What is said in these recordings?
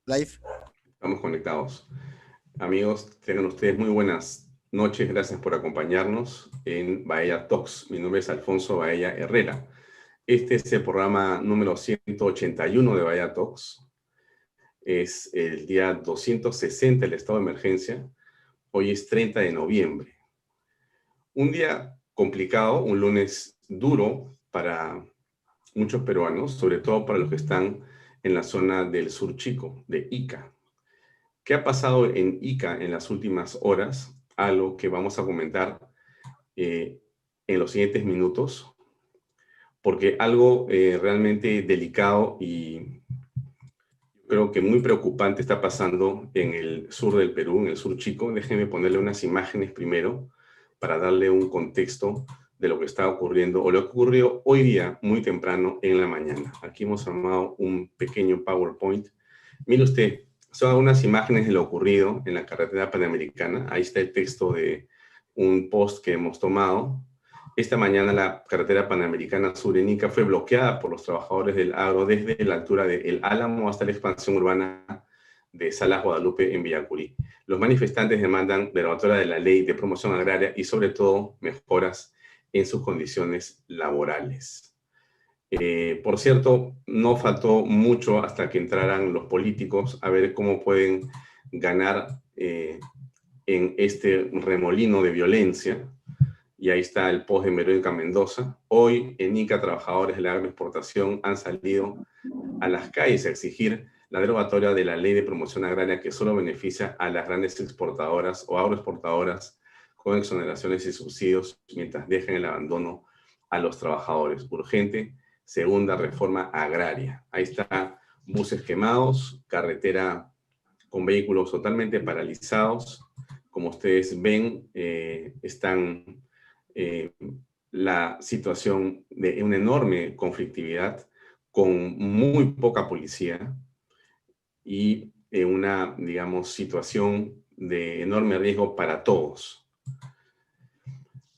Live. Estamos conectados. Amigos, tengan ustedes muy buenas noches. Gracias por acompañarnos en Baella Talks. Mi nombre es Alfonso Baella Herrera. Este es el programa número 181 de Baella Talks. Es el día 260 del estado de emergencia. Hoy es 30 de noviembre. Un día complicado, un lunes duro para muchos peruanos, sobre todo para los que están en la zona del Sur Chico, de Ica. ¿Qué ha pasado en Ica en las últimas horas? Algo que vamos a comentar en los siguientes minutos, porque algo realmente delicado y creo que muy preocupante está pasando en el sur del Perú, en el Sur Chico. Déjenme ponerle unas imágenes primero para darle un contexto de lo que está ocurriendo o lo que ocurrió hoy día muy temprano en la mañana. Aquí hemos armado un pequeño PowerPoint. Mire usted, son algunas imágenes de lo ocurrido en la carretera panamericana. Ahí está el texto de un post que hemos tomado. Esta mañana la carretera panamericana sur en Ica fue bloqueada por los trabajadores del agro desde la altura de El Álamo hasta la expansión urbana de Salas Guadalupe en Villacurí. Los manifestantes demandan derogatoria de la ley de promoción agraria y sobre todo mejoras en sus condiciones laborales. Por cierto, no faltó mucho hasta que entraran los políticos a ver cómo pueden ganar en este remolino de violencia. Y ahí está el post de Verónica Mendoza. Hoy en Ica, trabajadores de la agroexportación han salido a las calles a exigir la derogatoria de la ley de promoción agraria que solo beneficia a las grandes exportadoras o agroexportadoras con exoneraciones y subsidios mientras dejan el abandono a los trabajadores. Urgente, segunda reforma agraria. Ahí está, buses quemados, carretera con vehículos totalmente paralizados. Como ustedes ven, están la situación de una enorme conflictividad con muy poca policía y una, digamos, situación de enorme riesgo para todos.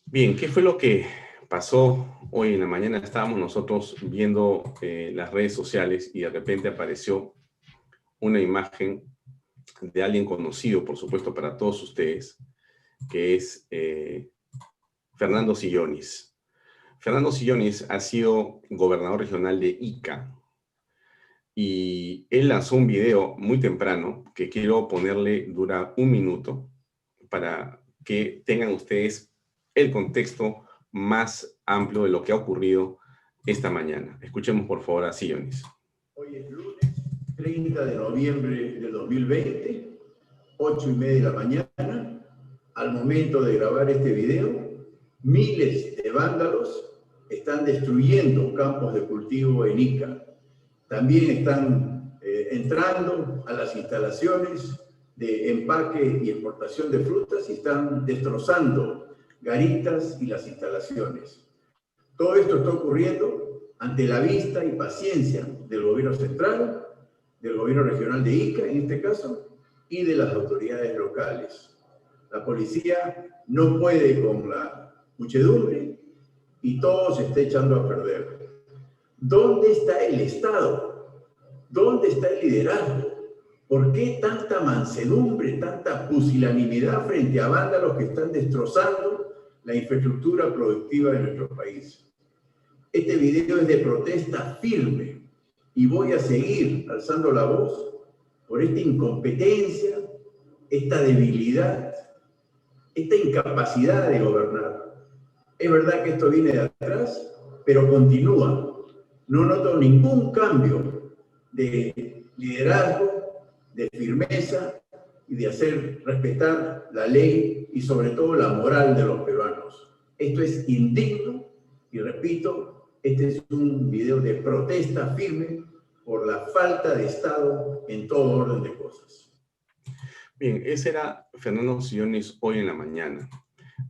Bien, ¿qué fue lo que pasó hoy en la mañana? Estábamos nosotros viendo las redes sociales y de repente apareció una imagen de alguien conocido, por supuesto, para todos ustedes, que es Fernando Sillonis. Fernando Sillonis ha sido gobernador regional de Ica y él lanzó un video muy temprano que quiero ponerle, dura 1 minuto, para que tengan ustedes el contexto más amplio de lo que ha ocurrido esta mañana. Escuchemos por favor a Sillonis. Hoy es lunes 30 de noviembre del 2020, 8:30 de la mañana. Al momento de grabar este video, miles de vándalos están destruyendo campos de cultivo en Ica. También están entrando a las instalaciones de empaque y exportación de frutas y están destrozando garitas y las instalaciones. Todo esto está ocurriendo ante la vista y paciencia del gobierno central, del gobierno regional de Ica, en este caso, y de las autoridades locales. La policía no puede con la muchedumbre y todo se está echando a perder. ¿Dónde está el Estado? ¿Dónde está el liderazgo? ¿Por qué tanta mansedumbre, tanta pusilanimidad frente a vándalos que están destrozando la infraestructura productiva de nuestro país? Este video es de protesta firme y voy a seguir alzando la voz por esta incompetencia, esta debilidad, esta incapacidad de gobernar. Es verdad que esto viene de atrás, pero continúa. No noto ningún cambio de liderazgo, de firmeza y de hacer respetar la ley y sobre todo la moral de los peruanos. Esto es indigno y repito, este es un video de protesta firme por la falta de Estado en todo orden de cosas. Bien, ese era Fernando Sillonis hoy en la mañana.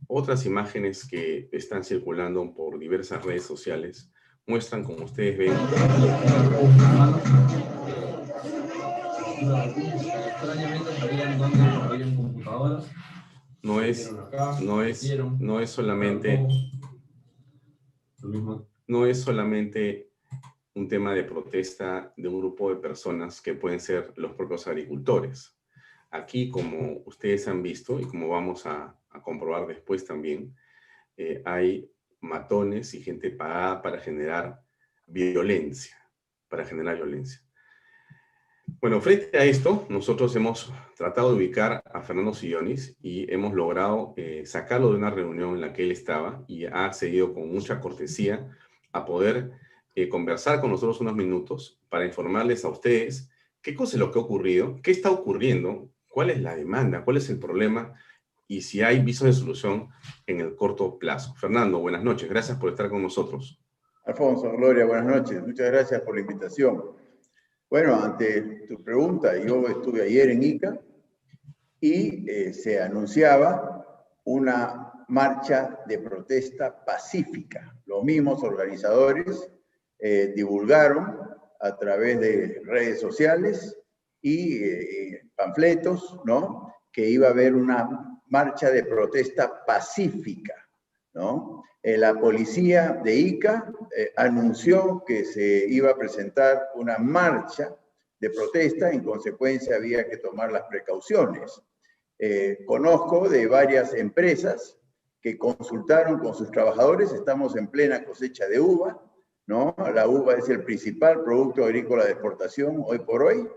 Otras imágenes que están circulando por diversas redes sociales muestran, como ustedes ven, no es solamente un tema de protesta de un grupo de personas que pueden ser los propios agricultores. Aquí, como ustedes han visto y como vamos a comprobar después también, hay matones y gente pagada para generar violencia, Bueno, frente a esto, nosotros hemos tratado de ubicar a Fernando Sillonis y hemos logrado sacarlo de una reunión en la que él estaba y ha accedido con mucha cortesía a poder conversar con nosotros unos minutos para informarles a ustedes qué cosa es lo que ha ocurrido, qué está ocurriendo, cuál es la demanda, cuál es el problema y si hay visos de solución en el corto plazo. Fernando, buenas noches. Gracias por estar con nosotros. Alfonso, Gloria, buenas noches. Muchas gracias por la invitación. Bueno, ante tu pregunta, yo estuve ayer en Ica y se anunciaba una marcha de protesta pacífica. Los mismos organizadores divulgaron a través de redes sociales y panfletos, ¿no?, que iba a haber una marcha de protesta pacífica, ¿no? La policía de Ica anunció que se iba a presentar una marcha de protesta, en consecuencia había que tomar las precauciones. Conozco de varias empresas que consultaron con sus trabajadores, estamos en plena cosecha de uva, ¿no? La uva es el principal producto agrícola de exportación hoy por hoy,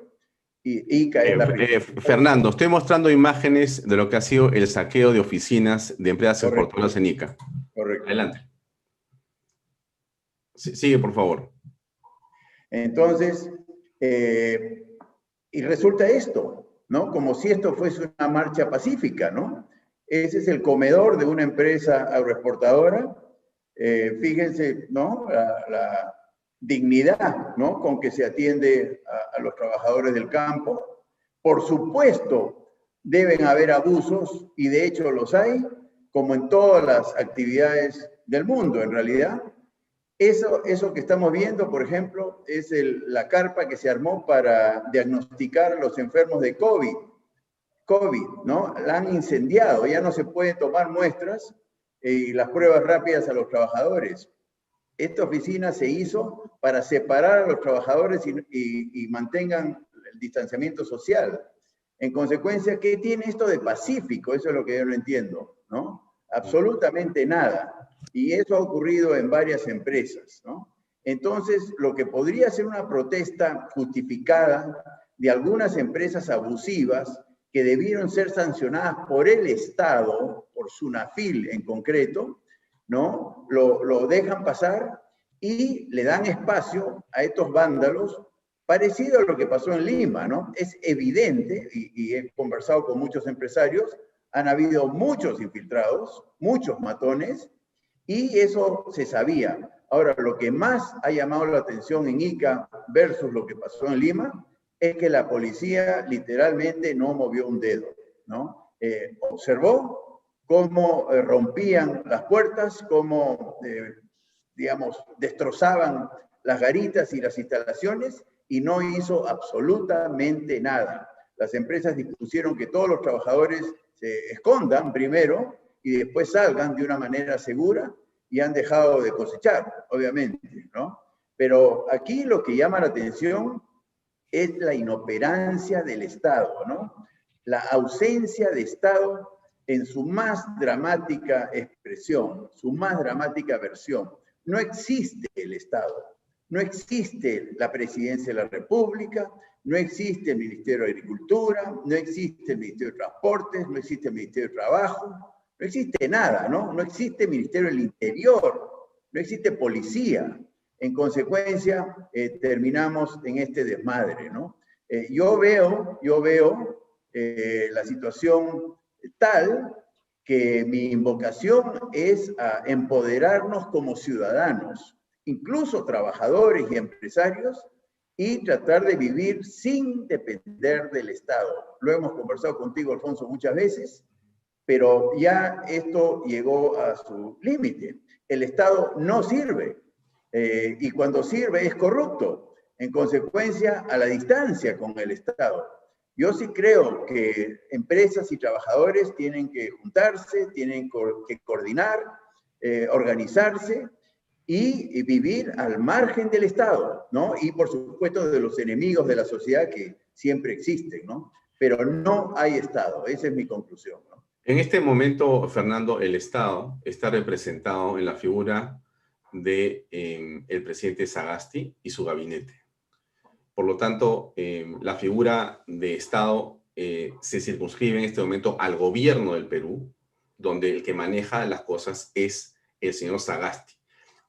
y Ica es la principal. Fernando, estoy mostrando imágenes de lo que ha sido el saqueo de oficinas de empresas exportadoras en Ica. Correcto. Adelante. Sigue, por favor. Entonces, y resulta esto, ¿no? Como si esto fuese una marcha pacífica, ¿no? Ese es el comedor de una empresa agroexportadora. Fíjense, ¿no?, la dignidad, ¿no?, con que se atiende a los trabajadores del campo. Por supuesto, deben haber abusos, y de hecho los hay, como en todas las actividades del mundo, en realidad. Eso que estamos viendo, por ejemplo, es la carpa que se armó para diagnosticar a los enfermos de COVID, ¿no? La han incendiado, ya no se pueden tomar muestras y las pruebas rápidas a los trabajadores. Esta oficina se hizo para separar a los trabajadores y mantengan el distanciamiento social. En consecuencia, ¿qué tiene esto de pacífico? Eso es lo que yo no entiendo, ¿no? Absolutamente nada. Y eso ha ocurrido en varias empresas, ¿no? Entonces, lo que podría ser una protesta justificada de algunas empresas abusivas que debieron ser sancionadas por el Estado, por SUNAFIL en concreto, ¿no?, lo dejan pasar y le dan espacio a estos vándalos, parecido a lo que pasó en Lima, ¿no? Es evidente, y he conversado con muchos empresarios, han habido muchos infiltrados, muchos matones, y eso se sabía. Ahora, lo que más ha llamado la atención en Ica versus lo que pasó en Lima es que la policía literalmente no movió un dedo, ¿no? Observó cómo rompían las puertas, cómo, digamos, destrozaban las garitas y las instalaciones y no hizo absolutamente nada. Las empresas dispusieron que todos los trabajadores se escondan primero y después salgan de una manera segura y han dejado de cosechar, obviamente, ¿no? Pero aquí lo que llama la atención es la inoperancia del Estado, ¿no? La ausencia de Estado en su más dramática expresión, su más dramática versión. No existe el Estado, no existe la Presidencia de la República, no existe el Ministerio de Agricultura, no existe el Ministerio de Transportes, no existe el Ministerio de Trabajo, no existe nada, ¿no? No existe Ministerio del Interior, no existe policía. En consecuencia, terminamos en este desmadre, ¿no? Yo veo la situación tal que mi invocación es a empoderarnos como ciudadanos, incluso trabajadores y empresarios, y tratar de vivir sin depender del Estado. Lo hemos conversado contigo, Alfonso, muchas veces, pero ya esto llegó a su límite. El Estado no sirve, y cuando sirve es corrupto. En consecuencia, a la distancia con el Estado. Yo sí creo que empresas y trabajadores tienen que juntarse, tienen que coordinar, organizarse y vivir al margen del Estado, ¿no? Y por supuesto de los enemigos de la sociedad que siempre existen, ¿no? Pero no hay Estado, esa es mi conclusión, ¿no? En este momento, Fernando, el Estado está representado en la figura de el presidente Sagasti y su gabinete. Por lo tanto, la figura de Estado se circunscribe en este momento al gobierno del Perú, donde el que maneja las cosas es el señor Sagasti.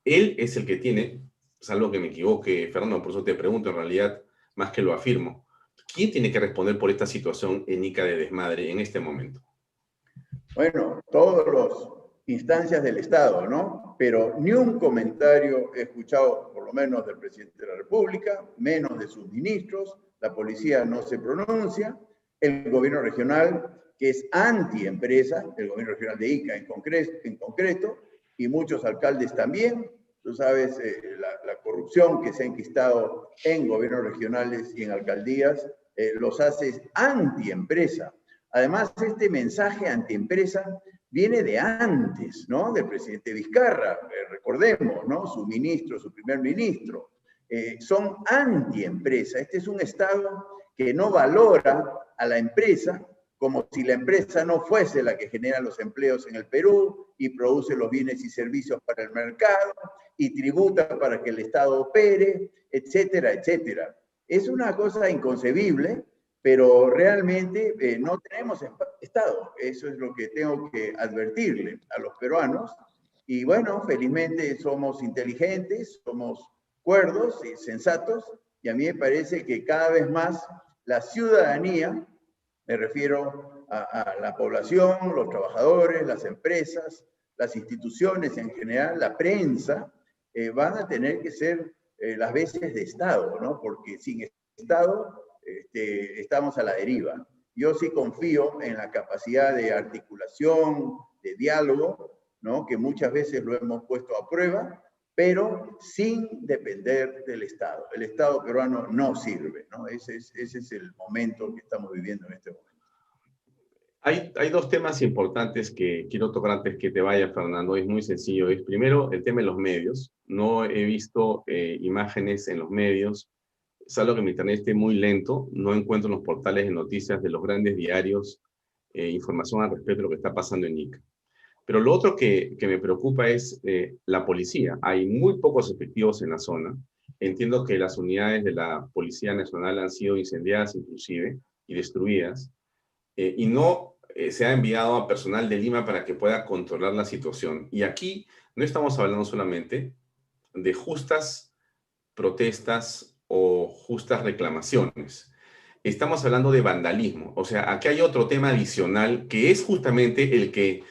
Él es el que tiene, salvo que me equivoque, Fernando, por eso te pregunto, en realidad, más que lo afirmo, ¿quién tiene que responder por esta situación en Ica de desmadre en este momento? Bueno, todas las instancias del Estado, ¿no? Pero ni un comentario he escuchado, por lo menos del presidente de la República, menos de sus ministros, la policía no se pronuncia, el gobierno regional, que es antiempresa, el gobierno regional de Ica en concreto, y muchos alcaldes también. Tú sabes, la corrupción que se ha enquistado en gobiernos regionales y en alcaldías los hace antiempresa. Además, este mensaje antiempresa viene de antes, ¿no? Del presidente Vizcarra, recordemos, ¿no? Su ministro, su primer ministro. Son antiempresa. Este es un Estado que no valora a la empresa como si la empresa no fuese la que genera los empleos en el Perú y produce los bienes y servicios para el mercado y tributa para que el Estado opere, etcétera, etcétera. Es una cosa inconcebible, pero realmente no tenemos Estado. Eso es lo que tengo que advertirle a los peruanos. Y bueno, felizmente somos inteligentes, somos cuerdos y sensatos, y a mí me parece que cada vez más la ciudadanía, me refiero a la población, los trabajadores, las empresas, las instituciones en general, la prensa, van a tener que ser las veces de Estado, ¿no? Porque sin Estado estamos a la deriva. Yo sí confío en la capacidad de articulación, de diálogo, ¿no? Que muchas veces lo hemos puesto a prueba, pero sin depender del Estado. El Estado peruano no sirve, ¿no? Ese es el momento que estamos viviendo en este momento. Hay dos temas importantes que quiero tocar antes que te vaya, Fernando. Es muy sencillo. Es primero el tema de los medios. No he visto imágenes en los medios, salvo que mi internet esté muy lento. No encuentro en los portales de noticias de los grandes diarios información al respecto de lo que está pasando en Ica. Pero lo otro que me preocupa es la policía. Hay muy pocos efectivos en la zona. Entiendo que las unidades de la Policía Nacional han sido incendiadas inclusive y destruidas. Y no se ha enviado a personal de Lima para que pueda controlar la situación. Y aquí no estamos hablando solamente de justas protestas o justas reclamaciones. Estamos hablando de vandalismo. O sea, aquí hay otro tema adicional que es justamente el que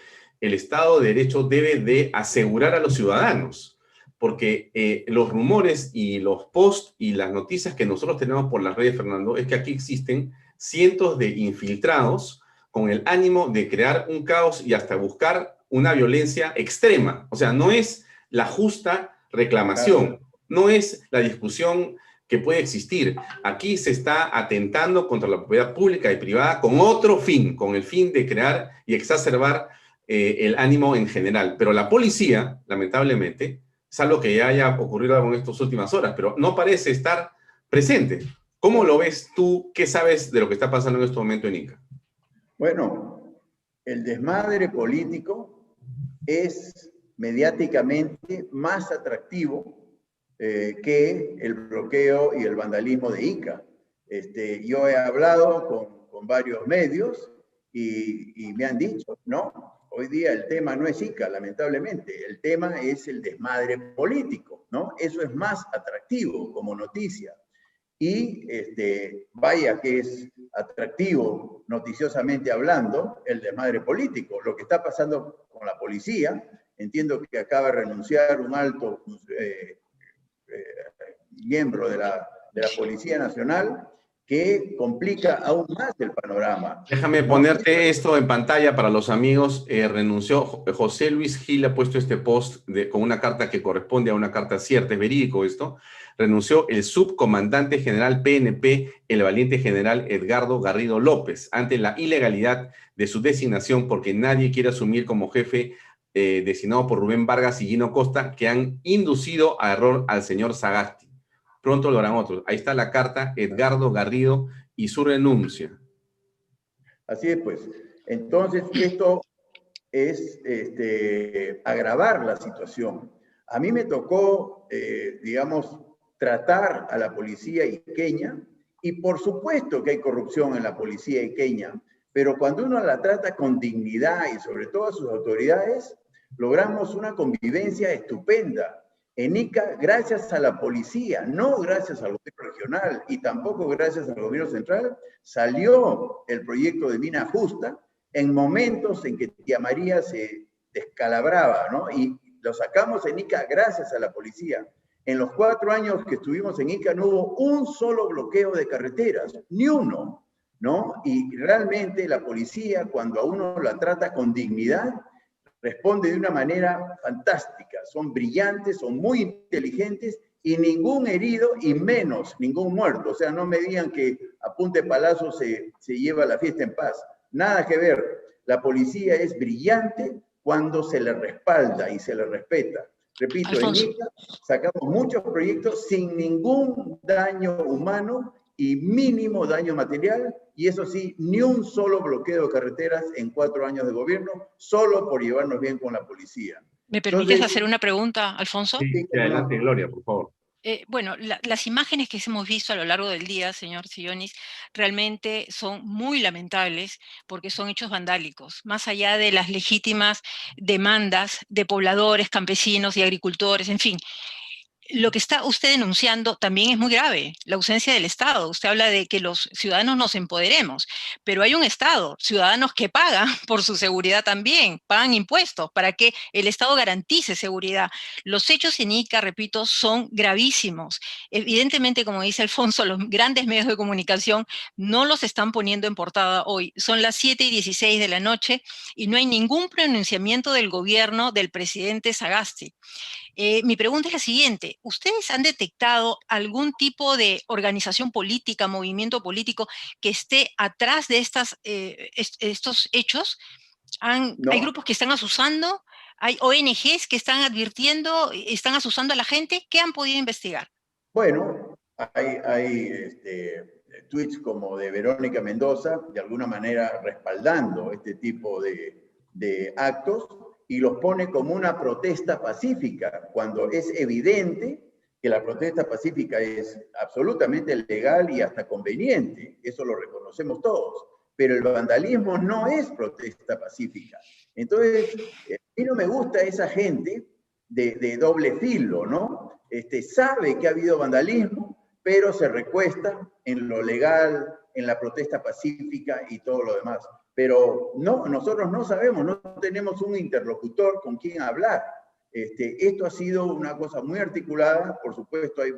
el Estado de Derecho debe de asegurar a los ciudadanos. Porque los rumores y los posts y las noticias que nosotros tenemos por las redes, Fernando, es que aquí existen cientos de infiltrados con el ánimo de crear un caos y hasta buscar una violencia extrema. O sea, no es la justa reclamación, no es la discusión que puede existir. Aquí se está atentando contra la propiedad pública y privada con otro fin, con el fin de crear y exacerbar el ánimo en general. Pero la policía, lamentablemente, salvo que ya haya ocurrido algo en estas últimas horas, pero no parece estar presente. ¿Cómo lo ves tú? ¿Qué sabes de lo que está pasando en este momento en Ica? Bueno, el desmadre político es mediáticamente más atractivo que el bloqueo y el vandalismo de Ica. Yo he hablado con varios medios y me han dicho, no, hoy día el tema no es Ica, lamentablemente, el tema es el desmadre político, ¿no? Eso es más atractivo como noticia. Y vaya que es atractivo, noticiosamente hablando, el desmadre político. Lo que está pasando con la policía, entiendo que acaba de renunciar un alto miembro de la Policía Nacional, que complica aún más el panorama. Déjame ponerte esto en pantalla para los amigos. Renunció José Luis Gil, ha puesto este post con una carta que corresponde a una carta cierta, es verídico esto. Renunció el subcomandante general PNP, el valiente general Edgardo Garrido López, ante la ilegalidad de su designación porque nadie quiere asumir como jefe designado por Rubén Vargas y Gino Costa, que han inducido a error al señor Sagasti. Pronto lo harán otros. Ahí está la carta, Edgardo Garrido y su renuncia. Así es, pues. Entonces, esto es agravar la situación. A mí me tocó, digamos, tratar a la policía iqueña, y por supuesto que hay corrupción en la policía iqueña, pero cuando uno la trata con dignidad y sobre todo a sus autoridades, logramos una convivencia estupenda. En Ica, gracias a la policía, no gracias al gobierno regional y tampoco gracias al gobierno central, salió el proyecto de mina justa en momentos en que Tía María se descalabraba, ¿no? Y lo sacamos en Ica gracias a la policía. En los 4 años que estuvimos en Ica no hubo un solo bloqueo de carreteras, ni uno, ¿no? Y realmente la policía, cuando a uno la trata con dignidad, responde de una manera fantástica. Son brillantes, son muy inteligentes y ningún herido y menos ningún muerto. O sea, no me digan que a punta de palazo se lleva la fiesta en paz. Nada que ver. La policía es brillante cuando se le respalda y se le respeta. Repito, Alfonso, en Ica sacamos muchos proyectos sin ningún daño humano y mínimo daño material, y eso sí, ni un solo bloqueo de carreteras en 4 años de gobierno, solo por llevarnos bien con la policía. ¿me permites hacer una pregunta, Alfonso? Sí, adelante, Gloria, por favor. Bueno, las imágenes que hemos visto a lo largo del día, señor Sillonis, realmente son muy lamentables porque son hechos vandálicos, más allá de las legítimas demandas de pobladores, campesinos y agricultores, en fin. Lo que está usted denunciando también es muy grave, la ausencia del Estado. Usted habla de que los ciudadanos nos empoderemos, pero hay un Estado, ciudadanos que pagan por su seguridad también, pagan impuestos para que el Estado garantice seguridad. Los hechos en Ica, repito, son gravísimos. Evidentemente, como dice Alfonso, los grandes medios de comunicación no los están poniendo en portada hoy. Son las 7:16 de la noche y no hay ningún pronunciamiento del gobierno del presidente Sagasti. Mi pregunta es la siguiente. ¿Ustedes han detectado algún tipo de organización política, movimiento político que esté atrás de estos hechos? No. ¿Hay grupos que están asusando? ¿Hay ONGs que están advirtiendo, están asusando a la gente? ¿Qué han podido investigar? Bueno, hay tweets como de Verónica Mendoza, de alguna manera respaldando este tipo de actos, y los pone como una protesta pacífica, cuando es evidente que la protesta pacífica es absolutamente legal y hasta conveniente, eso lo reconocemos todos, pero el vandalismo no es protesta pacífica. Entonces, a mí no me gusta esa gente de doble filo, ¿no? Sabe que ha habido vandalismo, pero se recuesta en lo legal, en la protesta pacífica y todo lo demás. Pero no, nosotros no sabemos, no tenemos un interlocutor con quien hablar. Esto ha sido una cosa muy articulada, por supuesto hay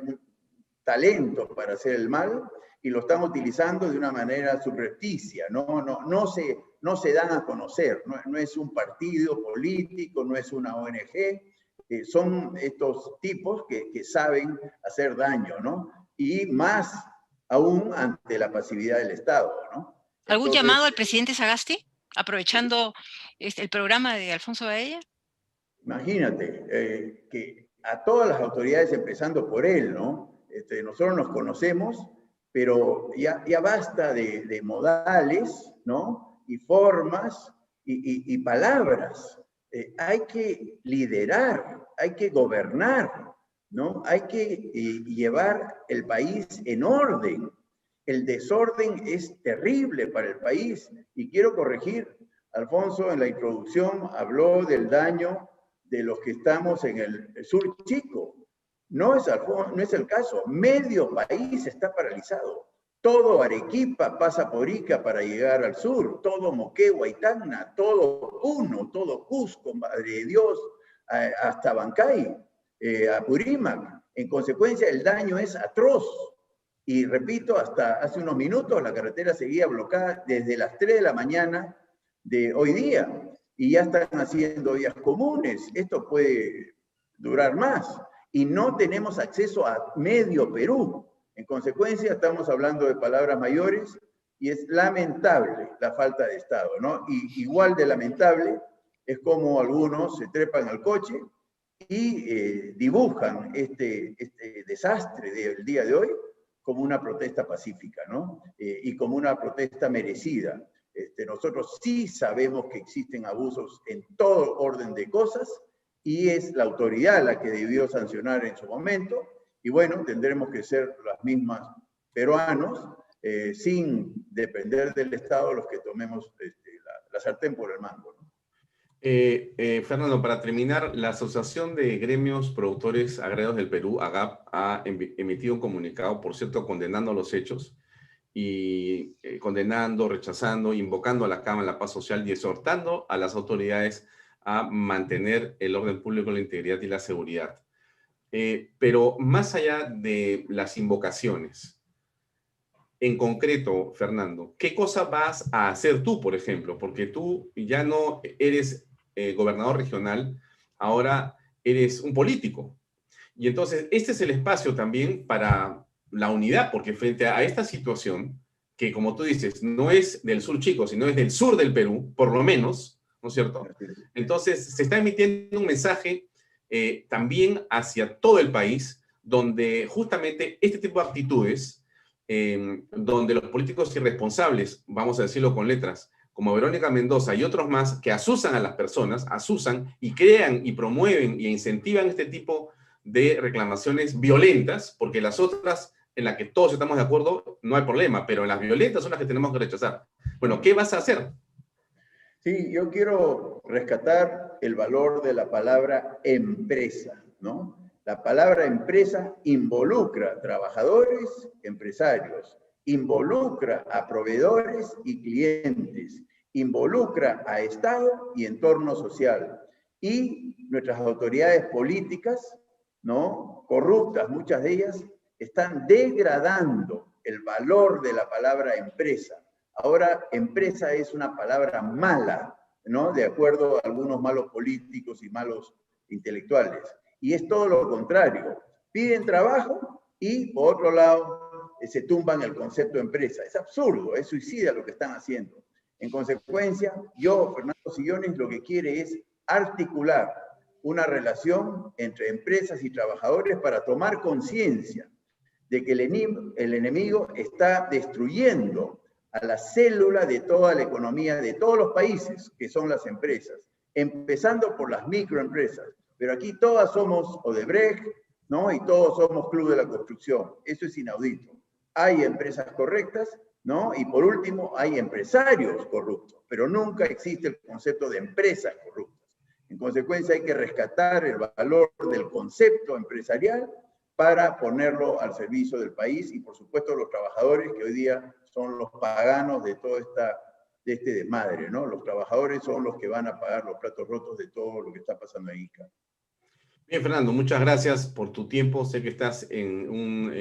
talento para hacer el mal, y lo están utilizando de una manera subrepticia, no se dan a conocer, no es un partido político, no es una ONG, son estos tipos que saben hacer daño, ¿no? Y más aún ante la pasividad del Estado, ¿no? ¿Algún llamado al presidente Sagasti, aprovechando el programa de Alfonso Baella? Imagínate, que a todas las autoridades, empezando por él, ¿no? Nosotros nos conocemos, pero ya basta de modales, ¿no? Y formas y palabras. Hay que liderar, hay que gobernar, ¿no? Hay que llevar el país en orden. El desorden es terrible para el país. Y quiero corregir, Alfonso en la introducción habló del daño de los que estamos en el sur chico. No es el caso. Medio país está paralizado. Todo Arequipa pasa por Ica para llegar al sur. Todo Moquegua y Tacna, todo Puno, todo Cusco, Madre de Dios, hasta Bancay, Apurímac. En consecuencia, el daño es atroz. Y repito, hasta hace unos minutos la carretera seguía bloqueada desde las 3 de la mañana de hoy día. Y ya están haciendo vías comunes. Esto puede durar más. Y no tenemos acceso a medio Perú. En consecuencia, estamos hablando de palabras mayores y es lamentable la falta de Estado, ¿no? Y igual de lamentable Es como algunos se trepan al coche y dibujan este desastre del día de hoy como una protesta pacífica, ¿no? Y como una protesta merecida. Nosotros sí sabemos que existen abusos en todo orden de cosas y es la autoridad la que debió sancionar en su momento. Y bueno, tendremos que ser las mismas peruanos, sin depender del Estado, los que tomemos la sartén por el mango, ¿no? Fernando, para terminar, la Asociación de Gremios Productores Agrarios del Perú, AGAP, ha emitido un comunicado, por cierto, condenando los hechos y condenando, rechazando, invocando a la Cámara de la Paz Social y exhortando a las autoridades a mantener el orden público, la integridad y la seguridad. Pero más allá de las invocaciones, en concreto, Fernando, ¿qué cosa vas a hacer tú, por ejemplo? Porque tú ya no eres gobernador regional, ahora eres un político. Y entonces, este es el espacio también para la unidad, porque frente a esta situación, que como tú dices, no es del sur chico, sino es del sur del Perú, por lo menos, ¿no es cierto? Entonces, se está emitiendo un mensaje también hacia todo el país, donde justamente este tipo de actitudes, donde los políticos irresponsables, vamos a decirlo con letras, como Verónica Mendoza y otros más, que asusan a las personas, asusan y crean y promueven y incentivan este tipo de reclamaciones violentas, porque las otras, en las que todos estamos de acuerdo, no hay problema, pero las violentas son las que tenemos que rechazar. Bueno, ¿qué vas a hacer? Sí, yo quiero rescatar el valor de la palabra empresa, ¿no? La palabra empresa involucra a trabajadores, empresarios, involucra a proveedores y clientes, involucra a Estado y entorno social. Y nuestras autoridades políticas, ¿no? Corruptas, muchas de ellas, están degradando el valor de la palabra empresa. Ahora, empresa es una palabra mala, ¿no? De acuerdo a algunos malos políticos y malos intelectuales. Y es todo lo contrario. Piden trabajo y, por otro lado, se tumban el concepto de empresa. Es absurdo, es suicida lo que están haciendo. En consecuencia, Fernando Sillones, lo que quiere es articular una relación entre empresas y trabajadores para tomar conciencia de que el enemigo está destruyendo a la célula de toda la economía de todos los países, que son las empresas, empezando por las microempresas. Pero aquí todas somos Odebrecht, ¿no? Y todos somos Club de la Construcción. Eso es inaudito. Hay empresas correctas, ¿no? Y por último, hay empresarios corruptos, pero nunca existe el concepto de empresas corruptas. En consecuencia, hay que rescatar el valor del concepto empresarial para ponerlo al servicio del país y, por supuesto, los trabajadores que hoy día son los paganos de todo este desmadre, ¿no? Los trabajadores son los que van a pagar los platos rotos de todo lo que está pasando en Ica. Bien, Fernando, muchas gracias por tu tiempo. Sé que estás en una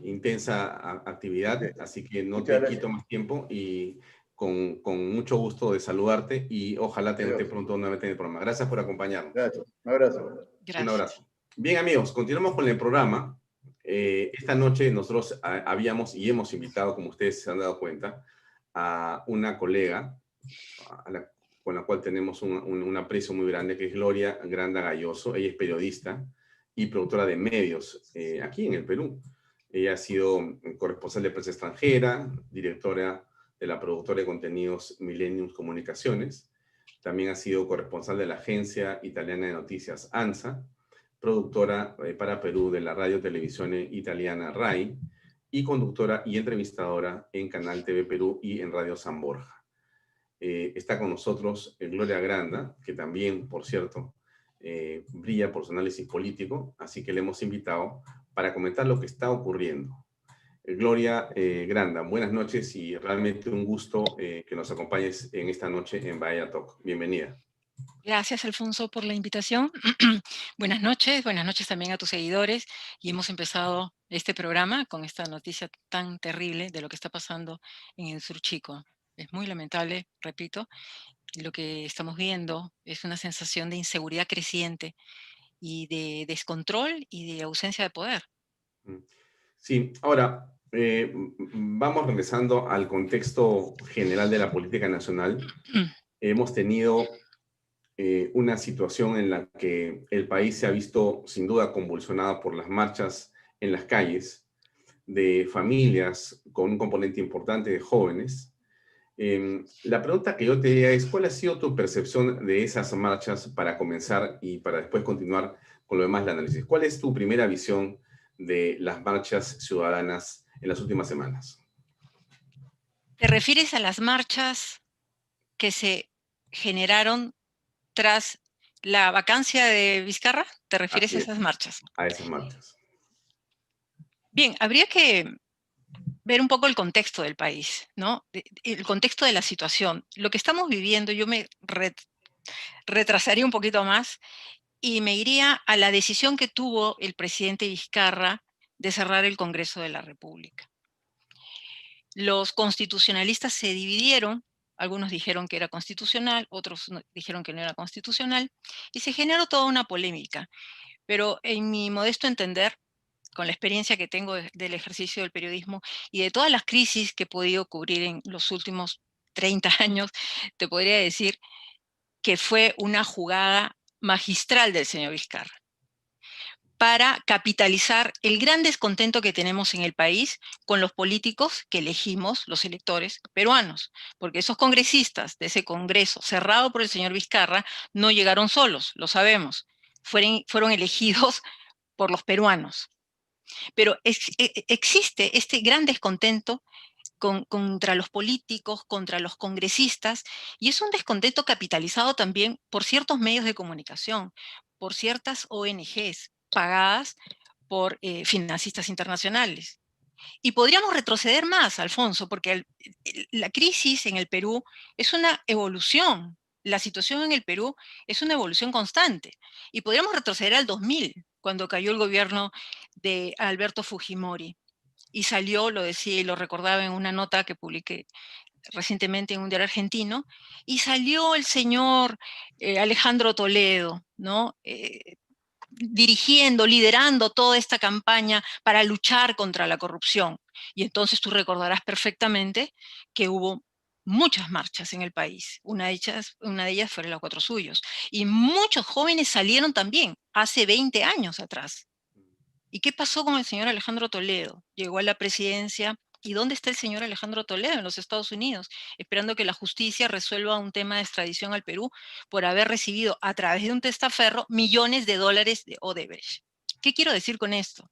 intensa actividad, sí, así que no te quito más tiempo y con mucho gusto de saludarte y ojalá tenerte pronto nuevamente en el programa. Gracias por acompañarnos. Gracias. Un abrazo. Gracias. Un abrazo. Bien, amigos, continuamos con el programa. Esta noche nosotros habíamos y hemos invitado, como ustedes se han dado cuenta, a una colega con la cual tenemos un aprecio muy grande, que es Gloria Granda Galloso. Ella es periodista y productora de medios aquí en el Perú. Ella ha sido corresponsal de prensa extranjera, directora de la productora de contenidos Millennium Comunicaciones. También ha sido corresponsal de la agencia italiana de noticias ANSA, productora para Perú de la radio televisión italiana RAI y conductora y entrevistadora en Canal TV Perú y en Radio San Borja. Está con nosotros Gloria Granda, que también, por cierto, brilla por su análisis político, así que le hemos invitado para comentar lo que está ocurriendo. Gloria Granda, buenas noches y realmente un gusto que nos acompañes en esta noche en Bahía Talk. Bienvenida. Gracias, Alfonso, por la invitación. Buenas noches también a tus seguidores. Y hemos empezado este programa con esta noticia tan terrible de lo que está pasando en el sur chico. Es muy lamentable, repito, lo que estamos viendo es una sensación de inseguridad creciente y de descontrol y de ausencia de poder. Sí, ahora vamos regresando al contexto general de la política nacional. Hemos tenido una situación en la que el país se ha visto sin duda convulsionado por las marchas en las calles de familias con un componente importante de jóvenes. La pregunta que yo te diría es, ¿cuál ha sido tu percepción de esas marchas para comenzar y para después continuar con lo demás del análisis? ¿Cuál es tu primera visión de las marchas ciudadanas en las últimas semanas? ¿Te refieres a las marchas que se generaron tras la vacancia de Vizcarra? ¿Te refieres Así a es, esas marchas? a esas marchas. Bien, habría que ver un poco el contexto del país, ¿no? El contexto de la situación. Lo que estamos viviendo, yo me retrasaría un poquito más y me iría a la decisión que tuvo el presidente Vizcarra de cerrar el Congreso de la República. Los constitucionalistas se dividieron, algunos dijeron que era constitucional, otros dijeron que no era constitucional, y se generó toda una polémica. Pero en mi modesto entender, con la experiencia que tengo del ejercicio del periodismo y de todas las crisis que he podido cubrir en los últimos 30 años, te podría decir que fue una jugada magistral del señor Vizcarra para capitalizar el gran descontento que tenemos en el país con los políticos que elegimos, los electores peruanos, porque esos congresistas de ese Congreso cerrado por el señor Vizcarra no llegaron solos, lo sabemos, fueron elegidos por los peruanos. Pero existe este gran descontento contra los políticos, contra los congresistas, y es un descontento capitalizado también por ciertos medios de comunicación, por ciertas ONGs pagadas por financistas internacionales. Y podríamos retroceder más, Alfonso, porque la crisis en el Perú es una evolución. La situación en el Perú es una evolución constante. Y podríamos retroceder al 2000, cuando cayó el gobierno de Alberto Fujimori. Y salió, lo decía y lo recordaba en una nota que publiqué recientemente en un diario argentino, y salió el señor Alejandro Toledo, ¿no? Dirigiendo, liderando toda esta campaña para luchar contra la corrupción. Y entonces tú recordarás perfectamente que hubo muchas marchas en el país. Una de ellas fueron los Cuatro Suyos. Y muchos jóvenes salieron también hace 20 años atrás. ¿Y qué pasó con el señor Alejandro Toledo? Llegó a la presidencia. ¿Y dónde está el señor Alejandro Toledo? En los Estados Unidos, esperando que la justicia resuelva un tema de extradición al Perú por haber recibido a través de un testaferro millones de dólares de Odebrecht. ¿Qué quiero decir con esto?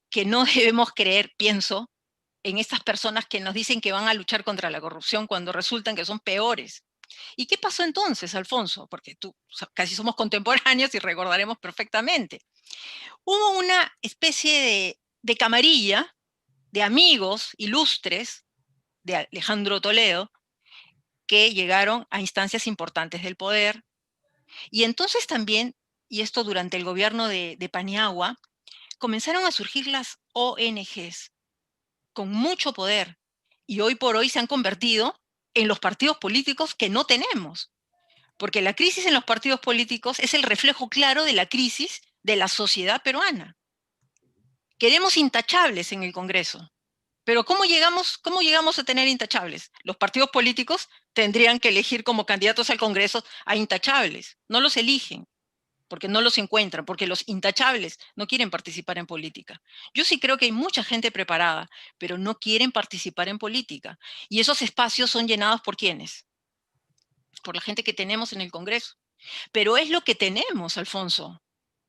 Que no debemos creer, pienso, en estas personas que nos dicen que van a luchar contra la corrupción cuando resultan que son peores. ¿Y qué pasó entonces, Alfonso? Porque tú casi somos contemporáneos y recordaremos perfectamente. Hubo una especie de camarilla de amigos ilustres de Alejandro Toledo que llegaron a instancias importantes del poder. Y entonces también, y esto durante el gobierno de Paniagua, comenzaron a surgir las ONGs con mucho poder. Y hoy por hoy se han convertido en los partidos políticos que no tenemos. Porque la crisis en los partidos políticos es el reflejo claro de la crisis de la sociedad peruana. Queremos intachables en el Congreso. Pero ¿cómo llegamos a tener intachables? Los partidos políticos tendrían que elegir como candidatos al Congreso a intachables. No los eligen, porque no los encuentran, porque los intachables no quieren participar en política. Yo sí creo que hay mucha gente preparada, pero no quieren participar en política. Y esos espacios son llenados ¿por quiénes? Por la gente que tenemos en el Congreso. Pero es lo que tenemos, Alfonso.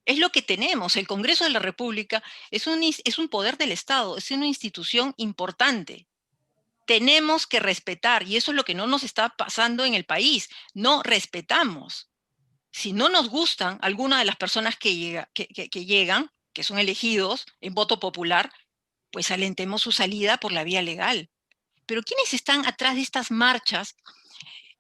Es lo que tenemos. El Congreso de la República es un poder del Estado, es una institución importante. Tenemos que respetar, y eso es lo que no nos está pasando en el país. No respetamos. Si no nos gustan algunas de las personas que llegan, que son elegidos en voto popular, pues alentemos su salida por la vía legal. Pero ¿quiénes están atrás de estas marchas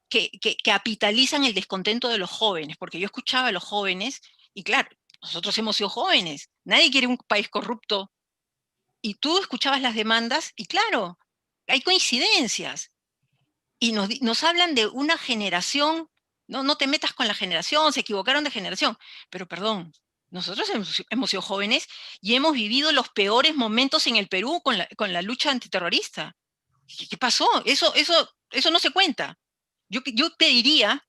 que capitalizan el descontento de los jóvenes? Porque yo escuchaba a los jóvenes, y claro, nosotros hemos sido jóvenes, nadie quiere un país corrupto. Y tú escuchabas las demandas, y claro, hay coincidencias. Y nos hablan de una generación, no te metas con la generación, se equivocaron de generación. Pero perdón, nosotros hemos sido jóvenes y hemos vivido los peores momentos en el Perú con la lucha antiterrorista. ¿Qué pasó? Eso no se cuenta. Yo te diría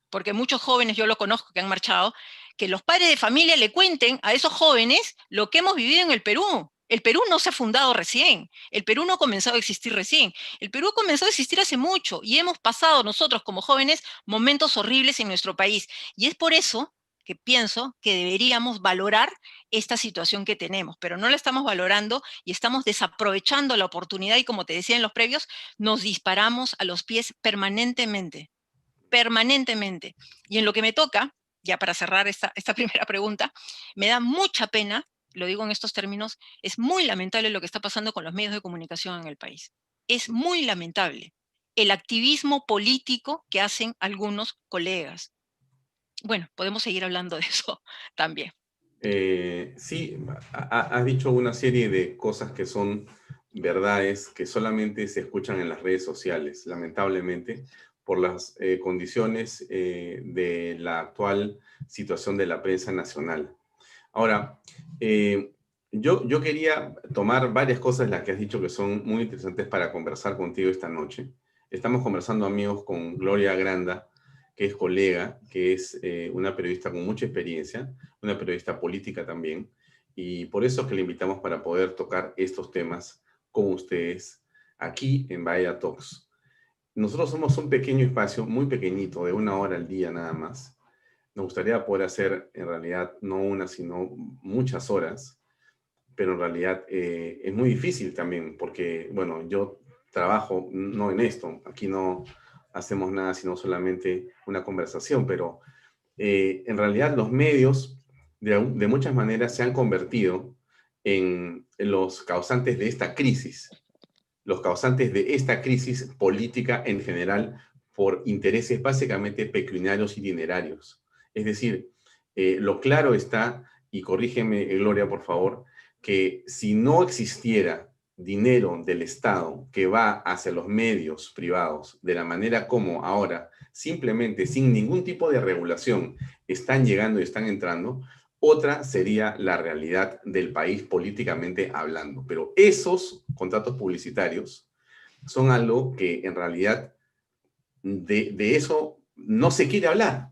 porque muchos jóvenes, yo lo conozco, que han marchado, que los padres de familia le cuenten a esos jóvenes lo que hemos vivido en el Perú. El Perú no se ha fundado recién, el Perú no ha comenzado a existir recién, el Perú comenzó a existir hace mucho y hemos pasado nosotros como jóvenes momentos horribles en nuestro país. Y es por eso que pienso que deberíamos valorar esta situación que tenemos, pero no la estamos valorando y estamos desaprovechando la oportunidad y, como te decía en los previos, nos disparamos a los pies permanentemente. Y en lo que me toca, ya para cerrar esta primera pregunta, me da mucha pena, lo digo en estos términos, es muy lamentable lo que está pasando con los medios de comunicación en el país. Es muy lamentable el activismo político que hacen algunos colegas. Bueno, podemos seguir hablando de eso también. Sí, has dicho una serie de cosas que son verdades que solamente se escuchan en las redes sociales, lamentablemente, por las condiciones de la actual situación de la prensa nacional. Ahora, yo quería tomar varias cosas, las que has dicho, que son muy interesantes para conversar contigo esta noche. Estamos conversando, amigos, con Gloria Granda, que es colega, que es una periodista con mucha experiencia, una periodista política también, y por eso es que le invitamos para poder tocar estos temas con ustedes aquí en Bahía Talks. Nosotros somos un pequeño espacio, muy pequeñito, de 1 hora al día nada más. Nos gustaría poder hacer, en realidad, no una, sino muchas horas, pero en realidad es muy difícil también, porque, bueno, yo trabajo no en esto, aquí no hacemos nada sino solamente una conversación, pero en realidad los medios de muchas maneras se han convertido en los causantes de esta crisis, los causantes de esta crisis política en general por intereses básicamente pecuniarios y dinerarios. Es decir, lo claro está, y corrígeme, Gloria, por favor, que si no existiera dinero del Estado que va hacia los medios privados de la manera como ahora, simplemente sin ningún tipo de regulación, están llegando y están entrando, otra sería la realidad del país políticamente hablando. Pero esos contratos publicitarios son algo que en realidad de eso no se quiere hablar.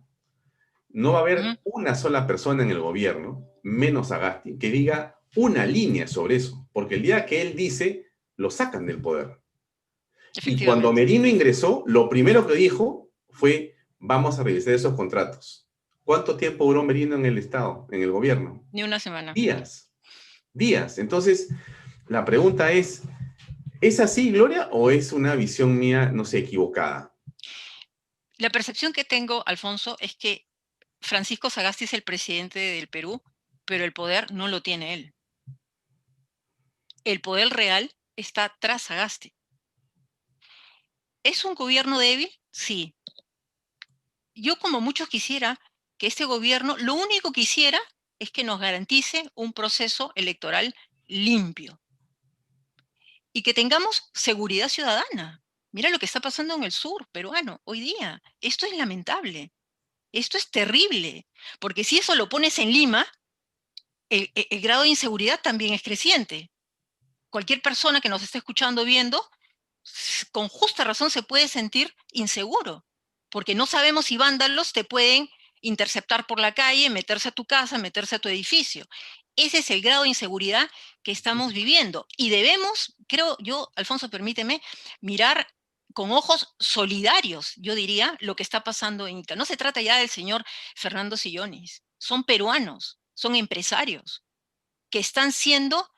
No va a haber una sola persona en el gobierno, menos Sagasti, que diga una línea sobre eso, porque el día que él dice, lo sacan del poder. Y cuando Merino ingresó, lo primero que dijo fue, vamos a revisar esos contratos. ¿Cuánto tiempo duró Merino en el Estado, en el gobierno? Ni una semana. Días. Entonces, la pregunta es así, Gloria, o es una visión mía, no sé, equivocada? La percepción que tengo, Alfonso, es que Francisco Sagasti es el presidente del Perú, pero el poder no lo tiene él. El poder real está tras Sagasti. ¿Es un gobierno débil? Sí. Yo, como muchos, quisiera que este gobierno, lo único que quisiera es que nos garantice un proceso electoral limpio y que tengamos seguridad ciudadana. Mira lo que está pasando en el sur peruano hoy día. Esto es lamentable. Esto es terrible, porque si eso lo pones en Lima, el grado de inseguridad también es creciente. Cualquier persona que nos esté escuchando o viendo, con justa razón se puede sentir inseguro, porque no sabemos si vándalos te pueden interceptar por la calle, meterse a tu casa, meterse a tu edificio. Ese es el grado de inseguridad que estamos viviendo. Y debemos, creo yo, Alfonso, permíteme, mirar con ojos solidarios, yo diría, lo que está pasando en Ica. No se trata ya del señor Fernando Sillonis. Son peruanos, son empresarios que están siendo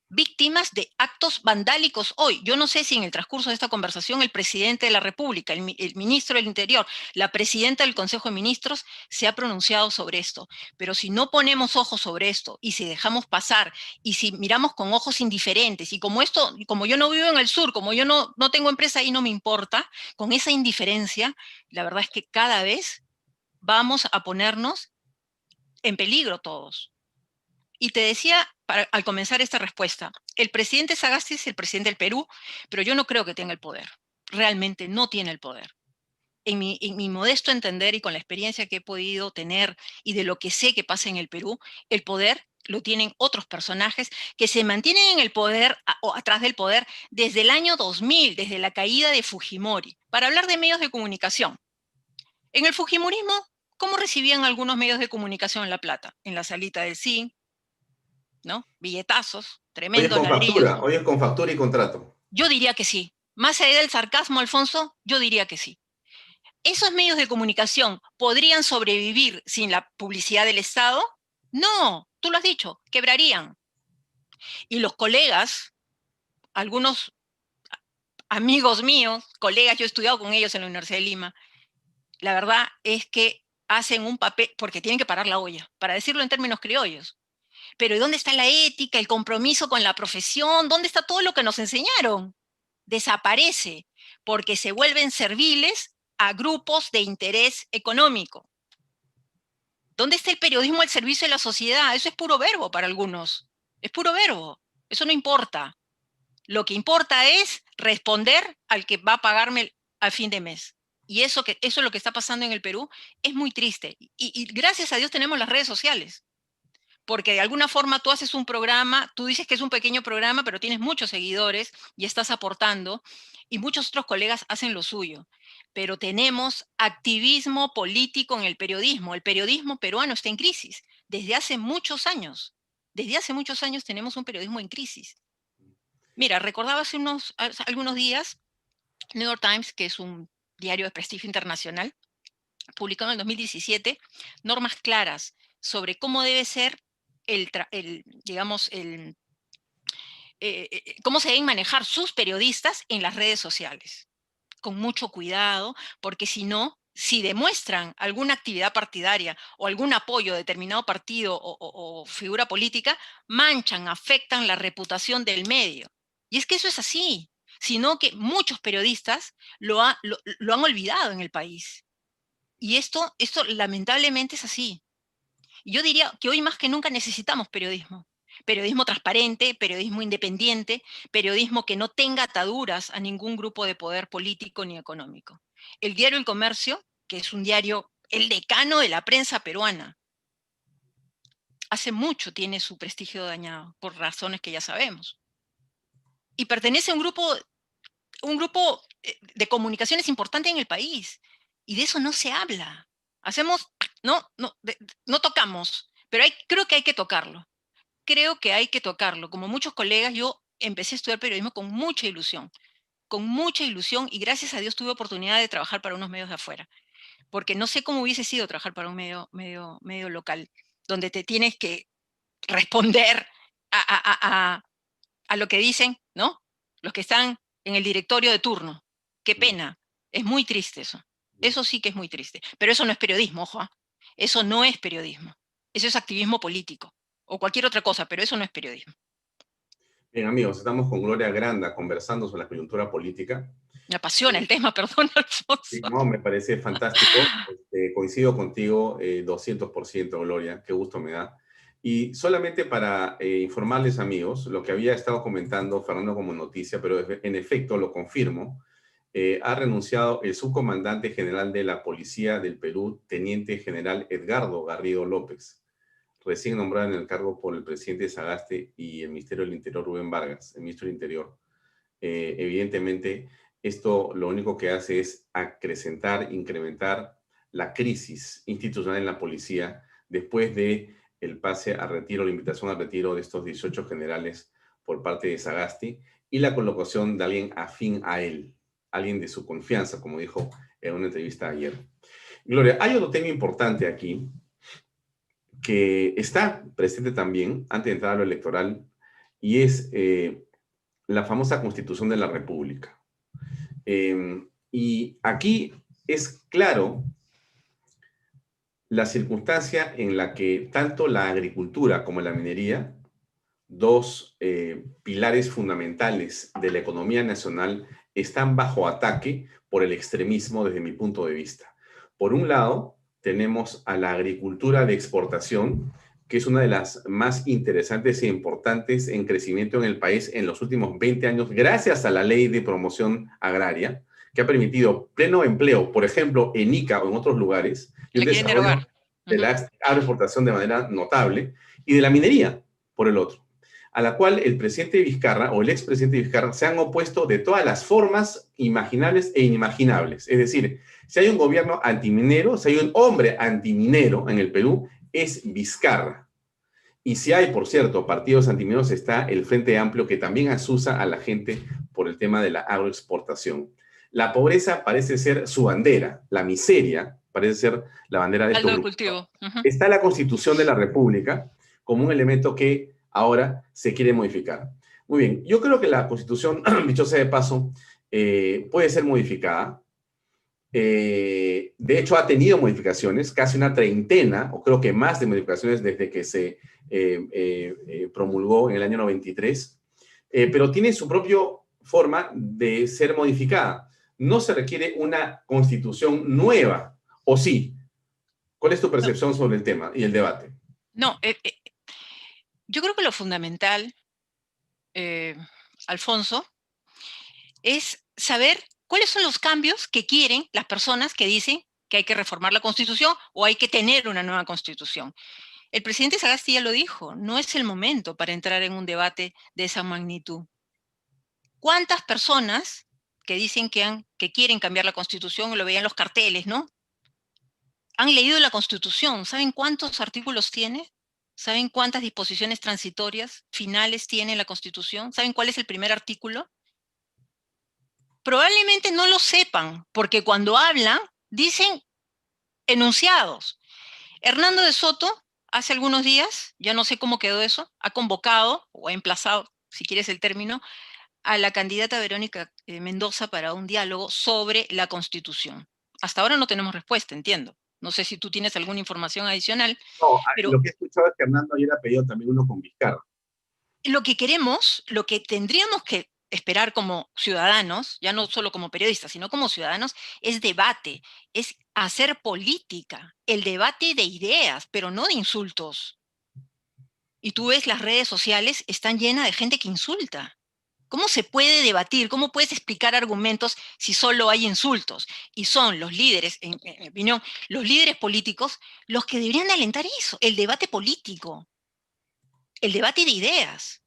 víctimas de actos vandálicos hoy. Yo no sé si en el transcurso de esta conversación el presidente de la República, el ministro del Interior, la presidenta del Consejo de Ministros se ha pronunciado sobre esto, pero si no ponemos ojos sobre esto y si dejamos pasar y si miramos con ojos indiferentes y como yo no vivo en el sur, como yo no tengo empresa y no me importa, con esa indiferencia, la verdad es que cada vez vamos a ponernos en peligro todos. Y te decía, al comenzar esta respuesta, el presidente Sagasti es el presidente del Perú, pero yo no creo que tenga el poder. Realmente no tiene el poder. En mi modesto entender y con la experiencia que he podido tener y de lo que sé que pasa en el Perú, el poder lo tienen otros personajes que se mantienen en el poder o atrás del poder desde el año 2000, desde la caída de Fujimori. Para hablar de medios de comunicación, En el fujimorismo, ¿cómo recibían algunos medios de comunicación en La Plata? En la salita del CIN, ¿no? Billetazos, tremendos ladrillos. Hoy es con factura y contrato. Yo diría que sí. Más allá del sarcasmo, Alfonso, yo diría que sí. ¿Esos medios de comunicación podrían sobrevivir sin la publicidad del Estado? No, tú lo has dicho, quebrarían. Y los colegas, algunos amigos míos, colegas, yo he estudiado con ellos en la Universidad de Lima, la verdad es que hacen un papel, porque tienen que parar la olla, para decirlo en términos criollos. Pero ¿y dónde está la ética, el compromiso con la profesión? ¿Dónde está todo lo que nos enseñaron? Desaparece, porque se vuelven serviles a grupos de interés económico. ¿Dónde está el periodismo al servicio de la sociedad? Eso es puro verbo para algunos. Es puro verbo. Eso no importa. Lo que importa es responder al que va a pagarme al fin de mes. Y eso es lo que está pasando en el Perú. Es muy triste. Y gracias a Dios tenemos las redes sociales. Porque de alguna forma tú haces un programa, tú dices que es un pequeño programa, pero tienes muchos seguidores y estás aportando, y muchos otros colegas hacen lo suyo. Pero tenemos activismo político en el periodismo. El periodismo peruano está en crisis desde hace muchos años. Desde hace muchos años tenemos un periodismo en crisis. Mira, recordaba hace algunos días, New York Times, que es un diario de prestigio internacional, publicó en el 2017 normas claras sobre cómo debe ser cómo se deben manejar sus periodistas en las redes sociales. Con mucho cuidado, porque si demuestran alguna actividad partidaria o algún apoyo a determinado partido o figura política, manchan, afectan la reputación del medio. Y es que eso es así, sino que muchos periodistas lo han olvidado en el país. Y esto lamentablemente es así. Y yo diría que hoy más que nunca necesitamos periodismo. Periodismo transparente, periodismo independiente, periodismo que no tenga ataduras a ningún grupo de poder político ni económico. El diario El Comercio, que es un diario, el decano de la prensa peruana, hace mucho tiene su prestigio dañado, por razones que ya sabemos. Y pertenece a un grupo de comunicaciones importante en el país. Y de eso no se habla. No tocamos, pero creo que hay que tocarlo. Creo que hay que tocarlo. Como muchos colegas, yo empecé a estudiar periodismo con mucha ilusión, y gracias a Dios tuve oportunidad de trabajar para unos medios de afuera, porque no sé cómo hubiese sido trabajar para un medio local, donde te tienes que responder a lo que dicen, ¿no? Los que están en el directorio de turno. Qué pena. Es muy triste eso. Eso sí que es muy triste. Pero eso no es periodismo, ojo. Eso no es periodismo. Eso es activismo político o cualquier otra cosa, pero eso no es periodismo. Bien, amigos, estamos con Gloria Granda conversando sobre la coyuntura política. Me apasiona el tema, perdón, Alfonso. Sí, no, me parece fantástico. Coincido contigo 200%, Gloria. Qué gusto me da. Y solamente para informarles, amigos, lo que había estado comentando Fernando como noticia, pero en efecto lo confirmo, ha renunciado el subcomandante general de la Policía del Perú, teniente general Edgardo Garrido López, recién nombrado en el cargo por el presidente Sagasti y el Ministerio del Interior, Rubén Vargas, el ministro del Interior. Evidentemente, esto lo único que hace es acrecentar, incrementar la crisis institucional en la policía después de el pase a retiro, la invitación al retiro de estos 18 generales por parte de Sagasti y la colocación de alguien afín a él, alguien de su confianza, como dijo en una entrevista ayer. Gloria, hay otro tema importante aquí que está presente también antes de entrar a lo electoral y es la famosa Constitución de la República. Y aquí es claro la circunstancia en la que tanto la agricultura como la minería, dos pilares fundamentales de la economía nacional, están bajo ataque por el extremismo desde mi punto de vista. Por un lado, tenemos a la agricultura de exportación, que es una de las más interesantes e importantes en crecimiento en el país en los últimos 20 años, gracias a la Ley de Promoción Agraria, que ha permitido pleno empleo, por ejemplo, en Ica o en otros lugares, y un desarrollo de la agroexportación de manera notable, y de la minería, por el otro. a la cual el presidente Vizcarra o el expresidente Vizcarra se han opuesto de todas las formas imaginables e inimaginables. Es decir, si hay un gobierno antiminero, si hay un hombre antiminero en el Perú, es Vizcarra. Y si hay, por cierto, partidos antimineros, está el Frente Amplio, que también asusa a la gente por el tema de la agroexportación. La pobreza parece ser su bandera, la miseria parece ser la bandera de estos Caldo de grupos. cultivo. Está la Constitución de la República como un elemento que ahora se quiere modificar. Muy bien, yo creo que la Constitución, dicho sea de paso, puede ser modificada. De hecho, ha tenido modificaciones, casi una treintena, o creo que más de modificaciones desde que se promulgó en el año 93, pero tiene su propia forma de ser modificada. No se requiere una constitución nueva, ¿o sí? ¿Cuál es tu percepción sobre el tema y el debate? No, yo creo que lo fundamental, Alfonso, es saber cuáles son los cambios que quieren las personas que dicen que hay que reformar la Constitución o hay que tener una nueva Constitución. El presidente Sagasti ya lo dijo, no es el momento para entrar en un debate de esa magnitud. ¿Cuántas personas que dicen que quieren cambiar la Constitución, lo veían en los carteles, ¿no? Han leído la Constitución, ¿saben cuántos artículos tiene? ¿Saben cuántas disposiciones transitorias finales tiene la Constitución? ¿Saben cuál es el primer artículo? Probablemente no lo sepan, porque cuando hablan, dicen enunciados. Hernando de Soto, hace algunos días, ya no sé cómo quedó eso, ha convocado, o ha emplazado, si quieres el término, a la candidata Verónica Mendoza para un diálogo sobre la Constitución. Hasta ahora no tenemos respuesta, entiendo. No sé si tú tienes alguna información adicional, No, pero lo que he escuchado es que Hernando ayer ha pedido también uno con Vizcarra. lo que queremos, lo que tendríamos que esperar como ciudadanos, ya no solo como periodistas, sino como ciudadanos, es debate, es hacer política, el debate de ideas, pero no de insultos. Y tú ves las redes sociales, están llenas de gente que insulta. ¿Cómo se puede debatir? ¿Cómo puedes explicar argumentos si solo hay insultos? Y son los líderes, en mi opinión, los líderes políticos los que deberían alentar eso, el debate político, el debate de ideas.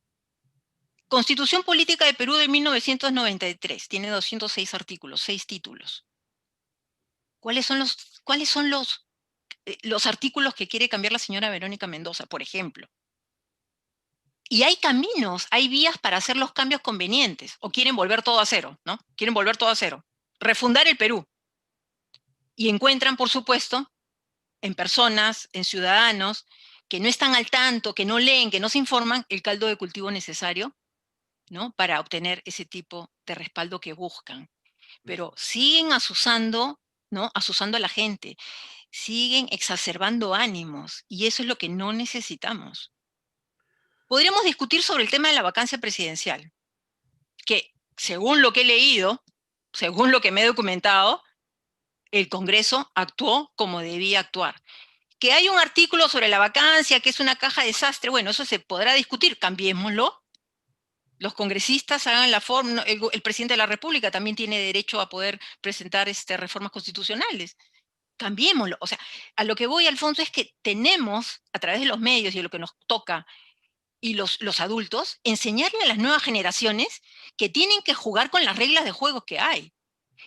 Constitución Política de Perú de 1993, tiene 206 artículos, 6 títulos. ¿Cuáles son los artículos que quiere cambiar la señora Verónica Mendoza, por ejemplo? Y hay caminos, hay vías para hacer los cambios convenientes, o quieren volver todo a cero, ¿no? Quieren volver todo a cero, refundar el Perú. Y encuentran, por supuesto, en personas, en ciudadanos, que no están al tanto, que no leen, que no se informan, el caldo de cultivo necesario, ¿no? Para obtener ese tipo de respaldo que buscan. Pero siguen asusando, ¿no? Asusando a la gente, siguen exacerbando ánimos, y eso es lo que no necesitamos. Podríamos discutir sobre el tema de la vacancia presidencial, que según lo que he leído, según lo que me he documentado, el Congreso actuó como debía actuar. Que hay un artículo sobre la vacancia, que es una caja de desastre, bueno, eso se podrá discutir, cambiémoslo. Los congresistas hagan la forma, el presidente de la República también tiene derecho a poder presentar reformas constitucionales. Cambiémoslo. O sea, a lo que voy, Alfonso, es que tenemos, a través de los medios y de lo que nos toca, y los adultos, enseñarle a las nuevas generaciones que tienen que jugar con las reglas de juego que hay.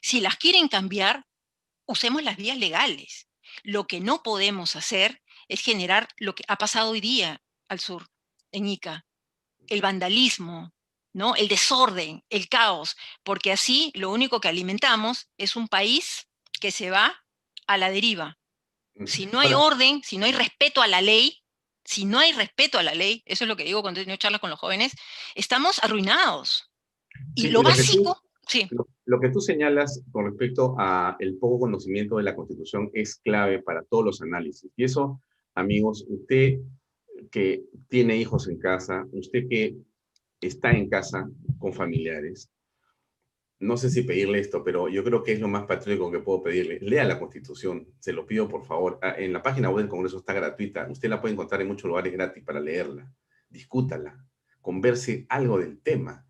Si las quieren cambiar, usemos las vías legales. Lo que no podemos hacer es generar lo que ha pasado hoy día al sur, en Ica, el vandalismo, ¿no? El desorden, el caos, porque así lo único que alimentamos es un país que se va a la deriva. Si no hay Ahora, orden, si no hay respeto a la ley, si no hay respeto a la ley, eso es lo que digo cuando he tenido charlas con los jóvenes, estamos arruinados. Y sí, lo básico, sí, lo que tú señalas con respecto a el poco conocimiento de la Constitución es clave para todos los análisis. Y eso, amigos, usted que tiene hijos en casa, usted que está en casa con familiares, no sé si pedirle esto, pero yo creo que es lo más patriótico que puedo pedirle. Lea la Constitución, se lo pido por favor. En la página web del Congreso está gratuita. Usted la puede encontrar en muchos lugares gratis para leerla. Discútala, converse algo del tema.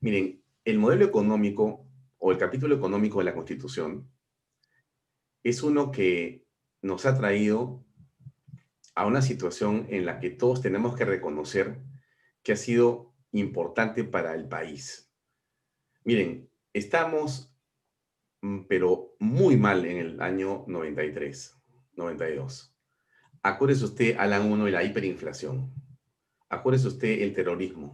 Miren, el modelo económico o el capítulo económico de la Constitución es uno que nos ha traído a una situación en la que todos tenemos que reconocer que ha sido importante para el país. Miren, estamos, pero muy mal en el año 93, 92. Acuérdese usted, Alan 1, y la hiperinflación. Acuérdese usted el terrorismo.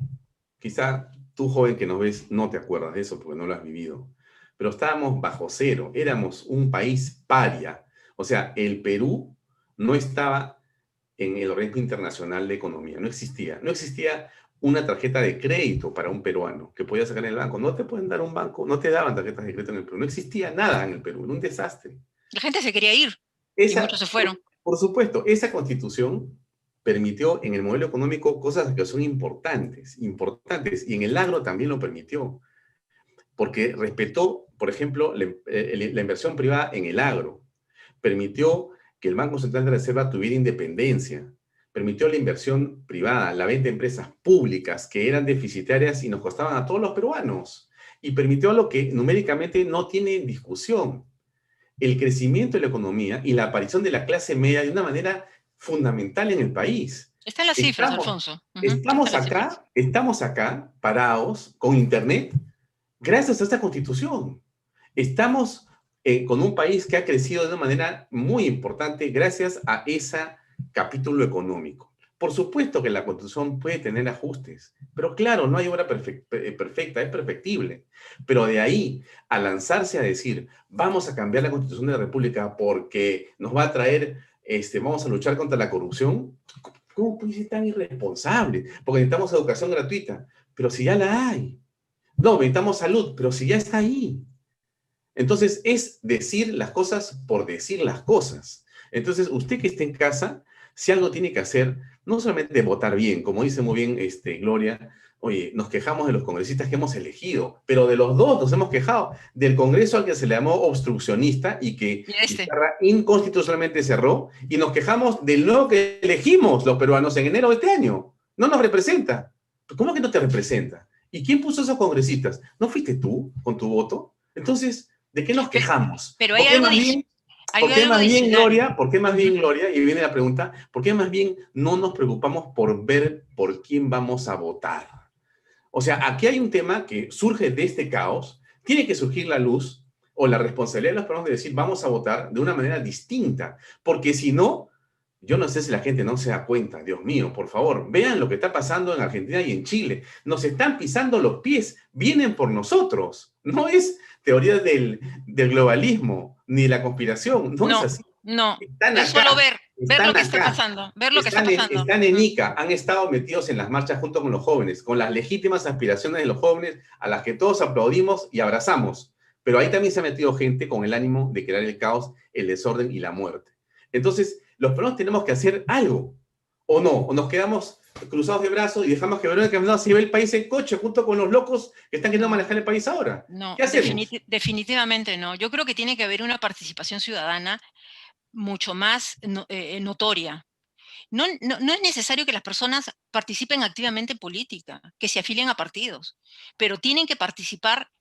Quizá tú, joven que nos ves, no te acuerdas de eso porque no lo has vivido. Pero estábamos bajo cero, éramos un país paria. O sea, el Perú no estaba en el organismo internacional de economía, no existía. No existía una tarjeta de crédito para un peruano que podía sacar en el banco. No te pueden dar un banco, no te daban tarjetas de crédito en el Perú. No existía nada en el Perú, era un desastre. La gente se quería ir y muchos se fueron. Por supuesto, esa constitución permitió en el modelo económico cosas que son importantes, importantes, y en el agro también lo permitió, porque respetó, por ejemplo, la inversión privada en el agro, permitió que el Banco Central de Reserva tuviera independencia, permitió la inversión privada, la venta de empresas públicas que eran deficitarias y nos costaban a todos los peruanos, y permitió lo que numéricamente no tiene discusión, el crecimiento de la economía y la aparición de la clase media de una manera fundamental en el país. Están las cifras, Alfonso. Estamos acá parados con internet gracias a esta constitución. Estamos con un país que ha crecido de una manera muy importante gracias a ese capítulo económico. Por supuesto que la constitución puede tener ajustes, pero claro, no hay obra perfecta, es perfectible. Pero de ahí a lanzarse a decir, vamos a cambiar la constitución de la República porque nos va a traer, vamos a luchar contra la corrupción, ¿cómo puede ser tan irresponsable? Porque necesitamos educación gratuita, pero si ya la hay. No, necesitamos salud, pero si ya está ahí. Entonces, es decir las cosas por decir las cosas. Entonces, usted que esté en casa, si algo tiene que hacer, no solamente votar bien, como dice muy bien Gloria, oye, nos quejamos de los congresistas que hemos elegido, pero de los dos nos hemos quejado, del Congreso al que se le llamó obstruccionista y que inconstitucionalmente cerró, y nos quejamos del nuevo que elegimos los peruanos en enero de este año. No nos representa. ¿Cómo que no te representa? ¿Y quién puso esos congresistas? ¿No fuiste tú con tu voto? Entonces, ¿de qué nos quejamos? Pero hay algo ¿Por qué más bien, Gloria? Y viene la pregunta, ¿por qué más bien no nos preocupamos por ver por quién vamos a votar? O sea, aquí hay un tema que surge de este caos, tiene que surgir la luz o la responsabilidad de los peruanos de decir, vamos a votar de una manera distinta, porque si no, yo no sé si la gente no se da cuenta, Dios mío, por favor, vean lo que está pasando en Argentina y en Chile. Nos están pisando los pies, vienen por nosotros. No es teoría del globalismo ni la conspiración, no es así. No, es solo ver lo que está pasando, Están en Ica, han estado metidos en las marchas junto con los jóvenes, con las legítimas aspiraciones de los jóvenes a las que todos aplaudimos y abrazamos. Pero ahí también se ha metido gente con el ánimo de crear el caos, el desorden y la muerte. Entonces, los peruanos tenemos que hacer algo, o no, o nos quedamos cruzados de brazos y dejamos que Verónica Mendoza se lleve el país en coche junto con los locos que están queriendo manejar el país ahora. No, ¿qué hacemos? Definitivamente no. Yo creo que tiene que haber una participación ciudadana mucho más notoria. No es necesario que las personas participen activamente en política, que se afilien a partidos, pero tienen que participar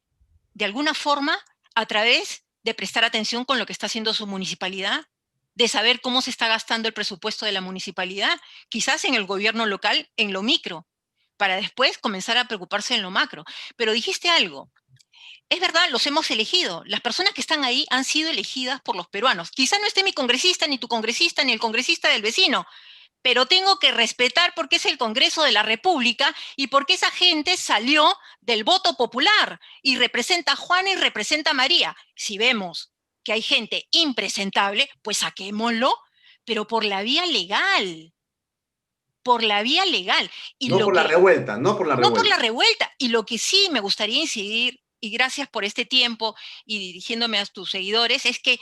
de alguna forma a través de prestar atención con lo que está haciendo su municipalidad, de saber cómo se está gastando el presupuesto de la municipalidad, quizás en el gobierno local, en lo micro, para después comenzar a preocuparse en lo macro. Pero dijiste algo, es verdad, los hemos elegido. Las personas que están ahí han sido elegidas por los peruanos. Quizá no esté mi congresista, ni tu congresista, ni el congresista del vecino, pero tengo que respetar porque es el Congreso de la República y porque esa gente salió del voto popular y representa a Juana y representa a María. Si vemos que hay gente impresentable, pues saquémoslo, pero por la vía legal. Por la vía legal. Y no por la revuelta. No por la revuelta. Y lo que sí me gustaría incidir, y gracias por este tiempo y dirigiéndome a tus seguidores, es que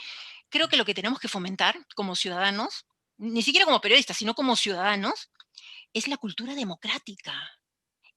creo que lo que tenemos que fomentar como ciudadanos, ni siquiera como periodistas, sino como ciudadanos, es la cultura democrática.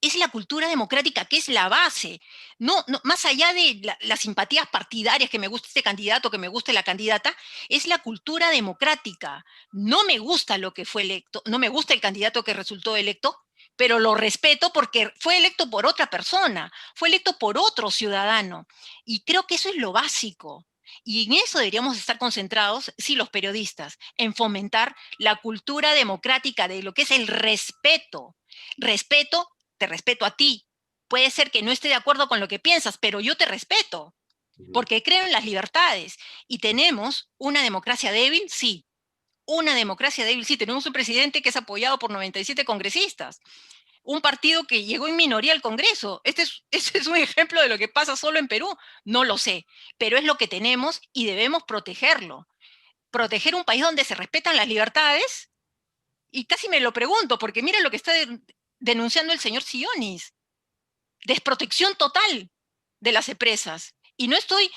Es la cultura democrática que es la base. No, más allá de las simpatías partidarias, que me guste este candidato, que me guste la candidata, es la cultura democrática. No me gusta lo que fue electo, no me gusta el candidato que resultó electo, pero lo respeto porque fue electo por otra persona, fue electo por otro ciudadano. Y creo que eso es lo básico. Y en eso deberíamos estar concentrados, sí, los periodistas, en fomentar la cultura democrática de lo que es el respeto. Respeto te respeto a ti. Puede ser que no esté de acuerdo con lo que piensas, pero yo te respeto, porque creo en las libertades. Y tenemos una democracia débil, sí. Una democracia débil, sí. Tenemos un presidente que es apoyado por 97 congresistas. Un partido que llegó en minoría al Congreso. Este es un ejemplo de lo que pasa solo en Perú. No lo sé, pero es lo que tenemos y debemos protegerlo. Proteger un país donde se respetan las libertades. Y casi me lo pregunto, porque mira lo que está denunciando el señor Sionis. Desprotección total de las empresas. Y no estoy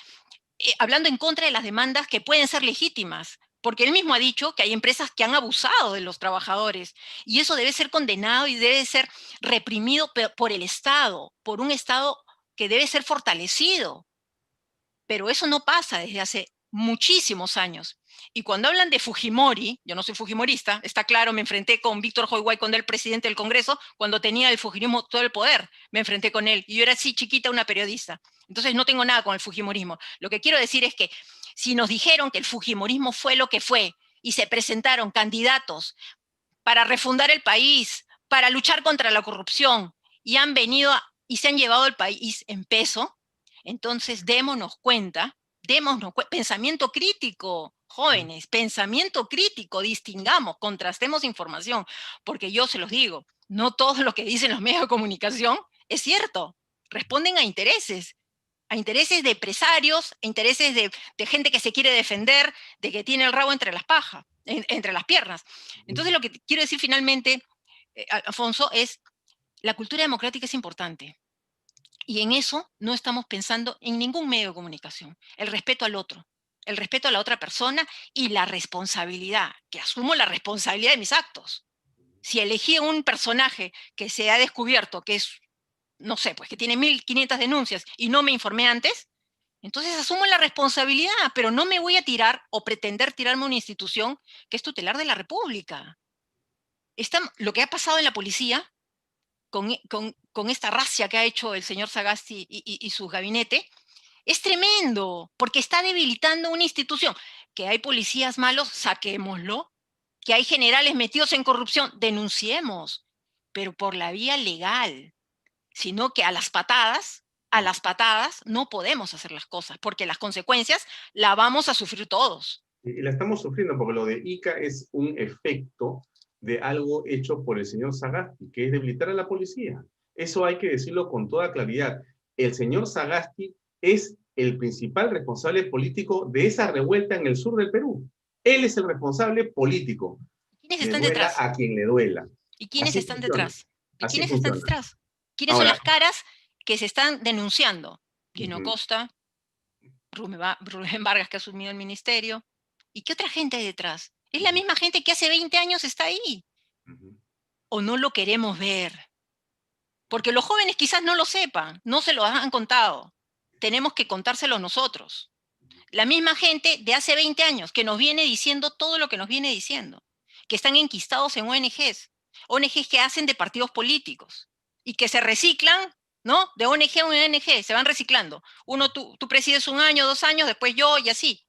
hablando en contra de las demandas que pueden ser legítimas, porque él mismo ha dicho que hay empresas que han abusado de los trabajadores y eso debe ser condenado y debe ser reprimido por el Estado, por un Estado que debe ser fortalecido. Pero eso no pasa desde hace muchísimos años. Y cuando hablan de Fujimori, yo no soy fujimorista, está claro, me enfrenté con Víctor Hoyguay cuando era el presidente del Congreso, cuando tenía el fujimorismo todo el poder, me enfrenté con él, y yo era así chiquita, una periodista. Entonces no tengo nada con el fujimorismo. Lo que quiero decir es que si nos dijeron que el fujimorismo fue lo que fue, y se presentaron candidatos para refundar el país, para luchar contra la corrupción, y han venido y se han llevado el país en peso, entonces démonos cuenta, pensamiento crítico, jóvenes, pensamiento crítico, distingamos, contrastemos información, porque yo se los digo, no todo lo que dicen los medios de comunicación es cierto, responden a intereses de empresarios, a intereses de gente que se quiere defender, de que tiene el rabo entre las pajas, entre las piernas. Entonces lo que quiero decir finalmente, Alfonso, es la cultura democrática es importante. Y en eso no estamos pensando en ningún medio de comunicación. El respeto al otro, el respeto a la otra persona y la responsabilidad, que asumo la responsabilidad de mis actos. Si elegí un personaje que se ha descubierto que es, no sé, pues que tiene 1500 denuncias y no me informé antes, entonces asumo la responsabilidad, pero no me voy a tirar o pretender tirarme a una institución que es tutelar de la República. Lo que ha pasado en la policía con esta racia que ha hecho el señor Sagasti y su gabinete, es tremendo, porque está debilitando una institución. Que hay policías malos, saquémoslo. Que hay generales metidos en corrupción, denunciemos, pero por la vía legal. Sino que a las patadas no podemos hacer las cosas, porque las consecuencias las vamos a sufrir todos. Y la estamos sufriendo porque lo de Ica es un efecto de algo hecho por el señor Sagasti, que es debilitar a la policía. Eso hay que decirlo con toda claridad. El señor Sagasti es el principal responsable político de esa revuelta en el sur del Perú. Él es el responsable político. ¿Quiénes están detrás? A quien le duela. ¿Y quiénes están detrás? ¿Y quiénes funciona. están detrás? ¿Quiénes son las caras que se están denunciando? Guino Costa, Rubén Vargas, que ha asumido el ministerio. ¿Y qué otra gente hay detrás? Es la misma gente que hace 20 años está ahí. ¿O no lo queremos ver? Porque los jóvenes quizás no lo sepan, no se lo han contado. Tenemos que contárselo nosotros. La misma gente de hace 20 años que nos viene diciendo todo lo que nos viene diciendo, que están enquistados en ONGs, ONGs que hacen de partidos políticos y que se reciclan, ¿no? De ONG a ONG, se van reciclando. Uno tú presides 1 año, 2 años, después yo y así.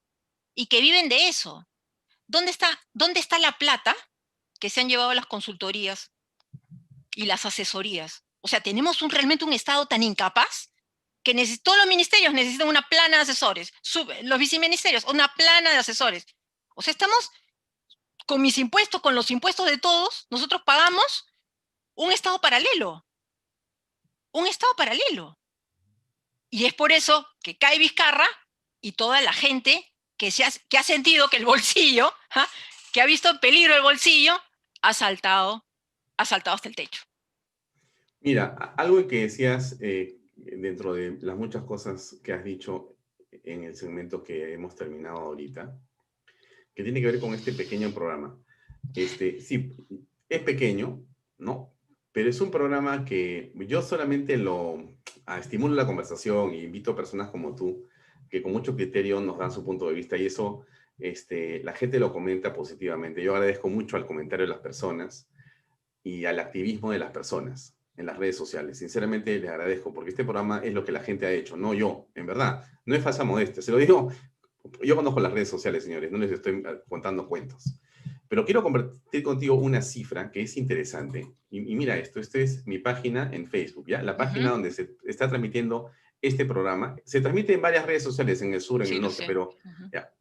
Y que viven de eso. ¿Dónde está la plata que se han llevado las consultorías y las asesorías? O sea, tenemos realmente un Estado tan incapaz que todos los ministerios necesitan una plana de asesores, los viceministerios, una plana de asesores. O sea, estamos con mis impuestos, con los impuestos de todos, nosotros pagamos un Estado paralelo. Un Estado paralelo. Y es por eso que cae Vizcarra y toda la gente que ha sentido que el bolsillo, que ha visto en peligro el bolsillo, ha saltado hasta el techo. Mira, algo que decías dentro de las muchas cosas que has dicho en el segmento que hemos terminado ahorita, que tiene que ver con este pequeño programa. Sí, es pequeño, ¿no? Pero es un programa que yo solamente estimulo la conversación e invito a personas como tú, que con mucho criterio nos dan su punto de vista y eso la gente lo comenta positivamente. Yo agradezco mucho al comentario de las personas y al activismo de las personas en las redes sociales. Sinceramente les agradezco porque este programa es lo que la gente ha hecho, no yo, en verdad. No es falsa modestia, se lo digo. Yo conozco las redes sociales, señores, no les estoy contando cuentos. Pero quiero compartir contigo una cifra que es interesante. Y mira esto es mi página en Facebook, ¿ya? La página donde se está transmitiendo este programa. Se transmite en varias redes sociales, en el sur, en Sí, el lo norte, sé. pero ya.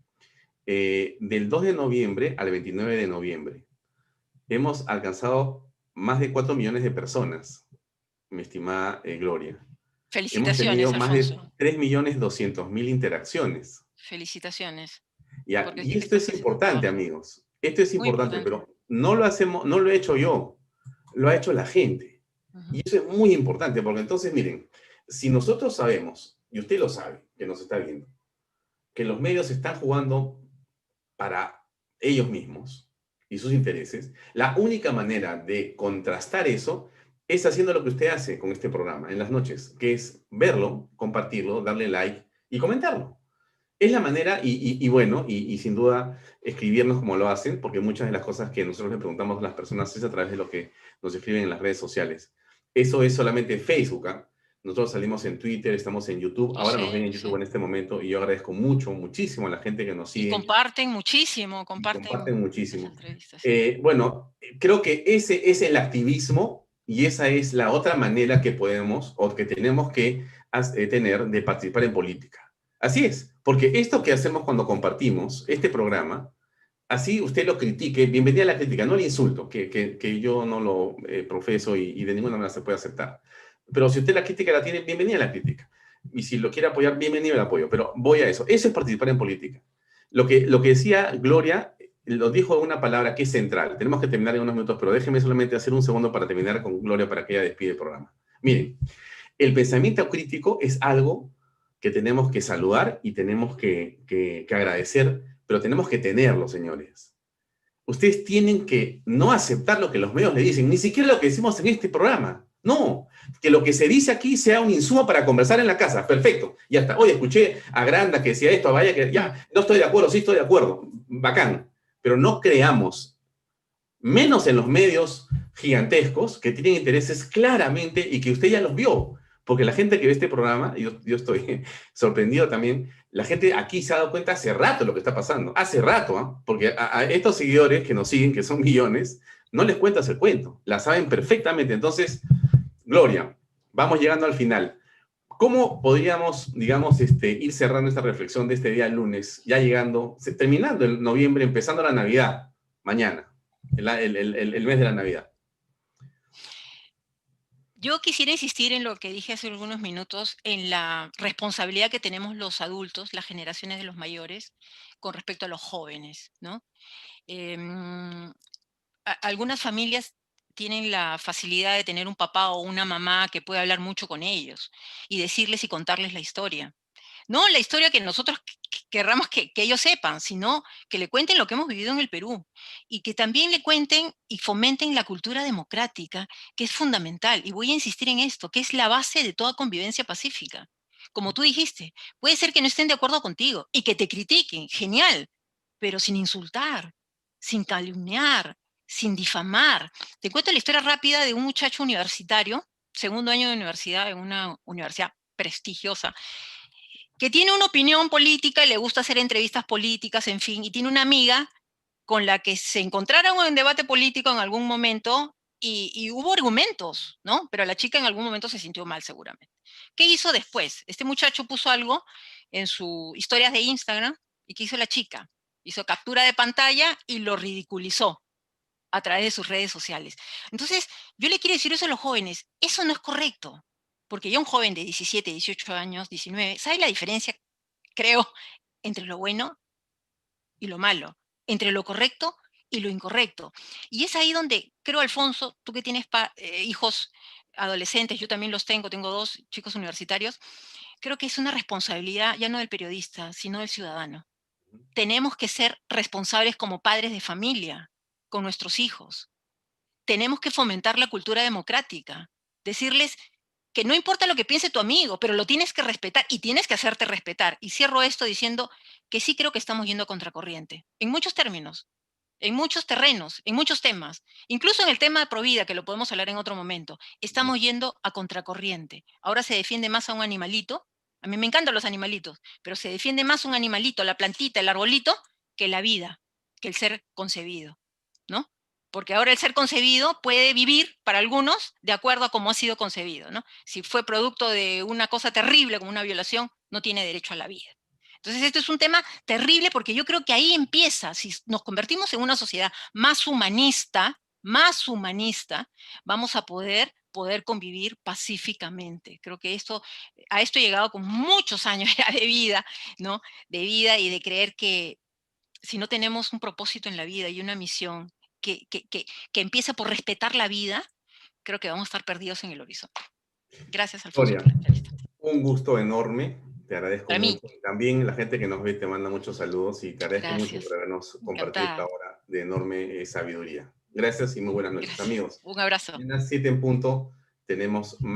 Del 2 de noviembre al 29 de noviembre, hemos alcanzado más de 4 millones de personas, mi estimada Gloria. Hemos tenido Felicitaciones, más de Alfonso. 3.200.000 interacciones. Felicitaciones, ¿Ya? porque Y sé que esto estás es haciendo un importante, trabajo amigos. Esto es muy importante, importante. pero no lo hacemos, no lo he hecho yo, lo ha hecho la gente. Y eso es muy importante, porque entonces, miren, si nosotros sabemos, y usted lo sabe, que nos está viendo, que los medios están jugando para ellos mismos y sus intereses, la única manera de contrastar eso es haciendo lo que usted hace con este programa en las noches, que es verlo, compartirlo, darle like y comentarlo. Es la manera, bueno, y sin duda escribirnos como lo hacen, porque muchas de las cosas que nosotros le preguntamos a las personas es a través de lo que nos escriben en las redes sociales. Eso es solamente Facebook, ¿ah? Nosotros salimos en Twitter, estamos en YouTube, ahora nos ven Lo en YouTube sé. en este momento y yo agradezco mucho, muchísimo a la gente que nos Y sigue comparten muchísimo, y comparten comparten las muchísimo. entrevistas, sí. Bueno, creo que ese es el activismo y esa es la otra manera que podemos o que tenemos que tener de participar en política. Así es, porque esto que hacemos cuando compartimos este programa, así usted lo critique, bienvenida a la crítica, no el insulto, que yo no lo profeso y de ninguna manera se puede aceptar. Pero si usted la crítica la tiene, bienvenida a la crítica. Y si lo quiere apoyar, bienvenido al apoyo. Pero voy a eso. Eso es participar en política. Lo que decía Gloria, lo dijo una palabra que es central. Tenemos que terminar en unos minutos, pero déjeme solamente hacer un segundo para terminar con Gloria para que ella despide el programa. Miren, el pensamiento crítico es algo que tenemos que saludar y tenemos que agradecer, pero tenemos que tenerlo, señores. Ustedes tienen que no aceptar lo que los medios le dicen, ni siquiera lo que decimos en este programa. No, que lo que se dice aquí sea un insumo para conversar en la casa. Perfecto, ya está. Oye, escuché a Granda que decía esto, vaya que ya, no estoy de acuerdo, sí estoy de acuerdo. Bacán. Pero no creamos, menos en los medios gigantescos que tienen intereses claramente y que usted ya los vio. Porque la gente que ve este programa, y yo estoy sorprendido también, la gente aquí se ha dado cuenta hace rato lo que está pasando. Hace rato, ¿eh? Porque a estos seguidores que nos siguen, que son millones, no les cuentas el cuento. La saben perfectamente. Entonces, Gloria, vamos llegando al final. ¿Cómo podríamos, digamos, ir cerrando esta reflexión de este día lunes, ya llegando, terminando el noviembre, empezando la Navidad, mañana, el mes de la Navidad? Yo quisiera insistir en lo que dije hace algunos minutos, en la responsabilidad que tenemos los adultos, las generaciones de los mayores, con respecto a los jóvenes, ¿no? Em, Algunas familias tienen la facilidad de tener un papá o una mamá que puede hablar mucho con ellos y decirles y contarles la historia. No la historia que nosotros querramos que ellos sepan, sino que le cuenten lo que hemos vivido en el Perú y que también le cuenten y fomenten la cultura democrática, que es fundamental. Y voy a insistir en esto, que es la base de toda convivencia pacífica. Como tú dijiste, puede ser que no estén de acuerdo contigo y que te critiquen, genial, pero sin insultar, sin calumniar, sin difamar. Te cuento la historia rápida de un muchacho universitario, segundo año de universidad, en una universidad prestigiosa, que tiene una opinión política y le gusta hacer entrevistas políticas, en fin, y tiene una amiga con la que se encontraron en debate político en algún momento y hubo argumentos, ¿no? Pero la chica en algún momento se sintió mal seguramente. ¿Qué hizo después? Este muchacho puso algo en sus historias de Instagram y ¿qué hizo la chica? Hizo captura de pantalla y lo ridiculizó a través de sus redes sociales. Entonces, yo le quiero decir eso a los jóvenes, eso no es correcto, porque ya un joven de 17, 18 años, 19, sabe la diferencia, creo, entre lo bueno y lo malo, entre lo correcto y lo incorrecto. Y es ahí donde creo, Alfonso, tú que tienes hijos adolescentes, yo también los tengo dos chicos universitarios, creo que es una responsabilidad ya no del periodista, sino del ciudadano. Tenemos que ser responsables como padres de familia con nuestros hijos. Tenemos que fomentar la cultura democrática, decirles que no importa lo que piense tu amigo, pero lo tienes que respetar y tienes que hacerte respetar. Y cierro esto diciendo que sí creo que estamos yendo a contracorriente, en muchos términos, en muchos terrenos, en muchos temas, incluso en el tema de Provida, que lo podemos hablar en otro momento, estamos yendo a contracorriente. Ahora se defiende más a un animalito, a mí me encantan los animalitos, pero se defiende más un animalito, la plantita, el arbolito, que la vida, que el ser concebido. ¿no? Porque ahora el ser concebido puede vivir para algunos de acuerdo a cómo ha sido concebido, ¿no? Si fue producto de una cosa terrible como una violación, no tiene derecho a la vida. Entonces, esto es un tema terrible porque yo creo que ahí empieza, si nos convertimos en una sociedad más humanista, vamos a poder convivir pacíficamente. Creo que a esto he llegado con muchos años ya de vida, ¿no? De vida y de creer que si no tenemos un propósito en la vida y una misión que empieza por respetar la vida, creo que vamos a estar perdidos en el horizonte. Gracias, Alfonso, Gloria, por la entrevista. un gusto enorme. Te agradezco Para mí. mucho. También la gente que nos ve te manda muchos saludos y te agradezco mucho Gracias. por habernos compartido esta Encantada. hora de enorme sabiedad. Gracias y muy buenas noches, Gracias. amigos. Un abrazo. Mañana 7 en punto tenemos más.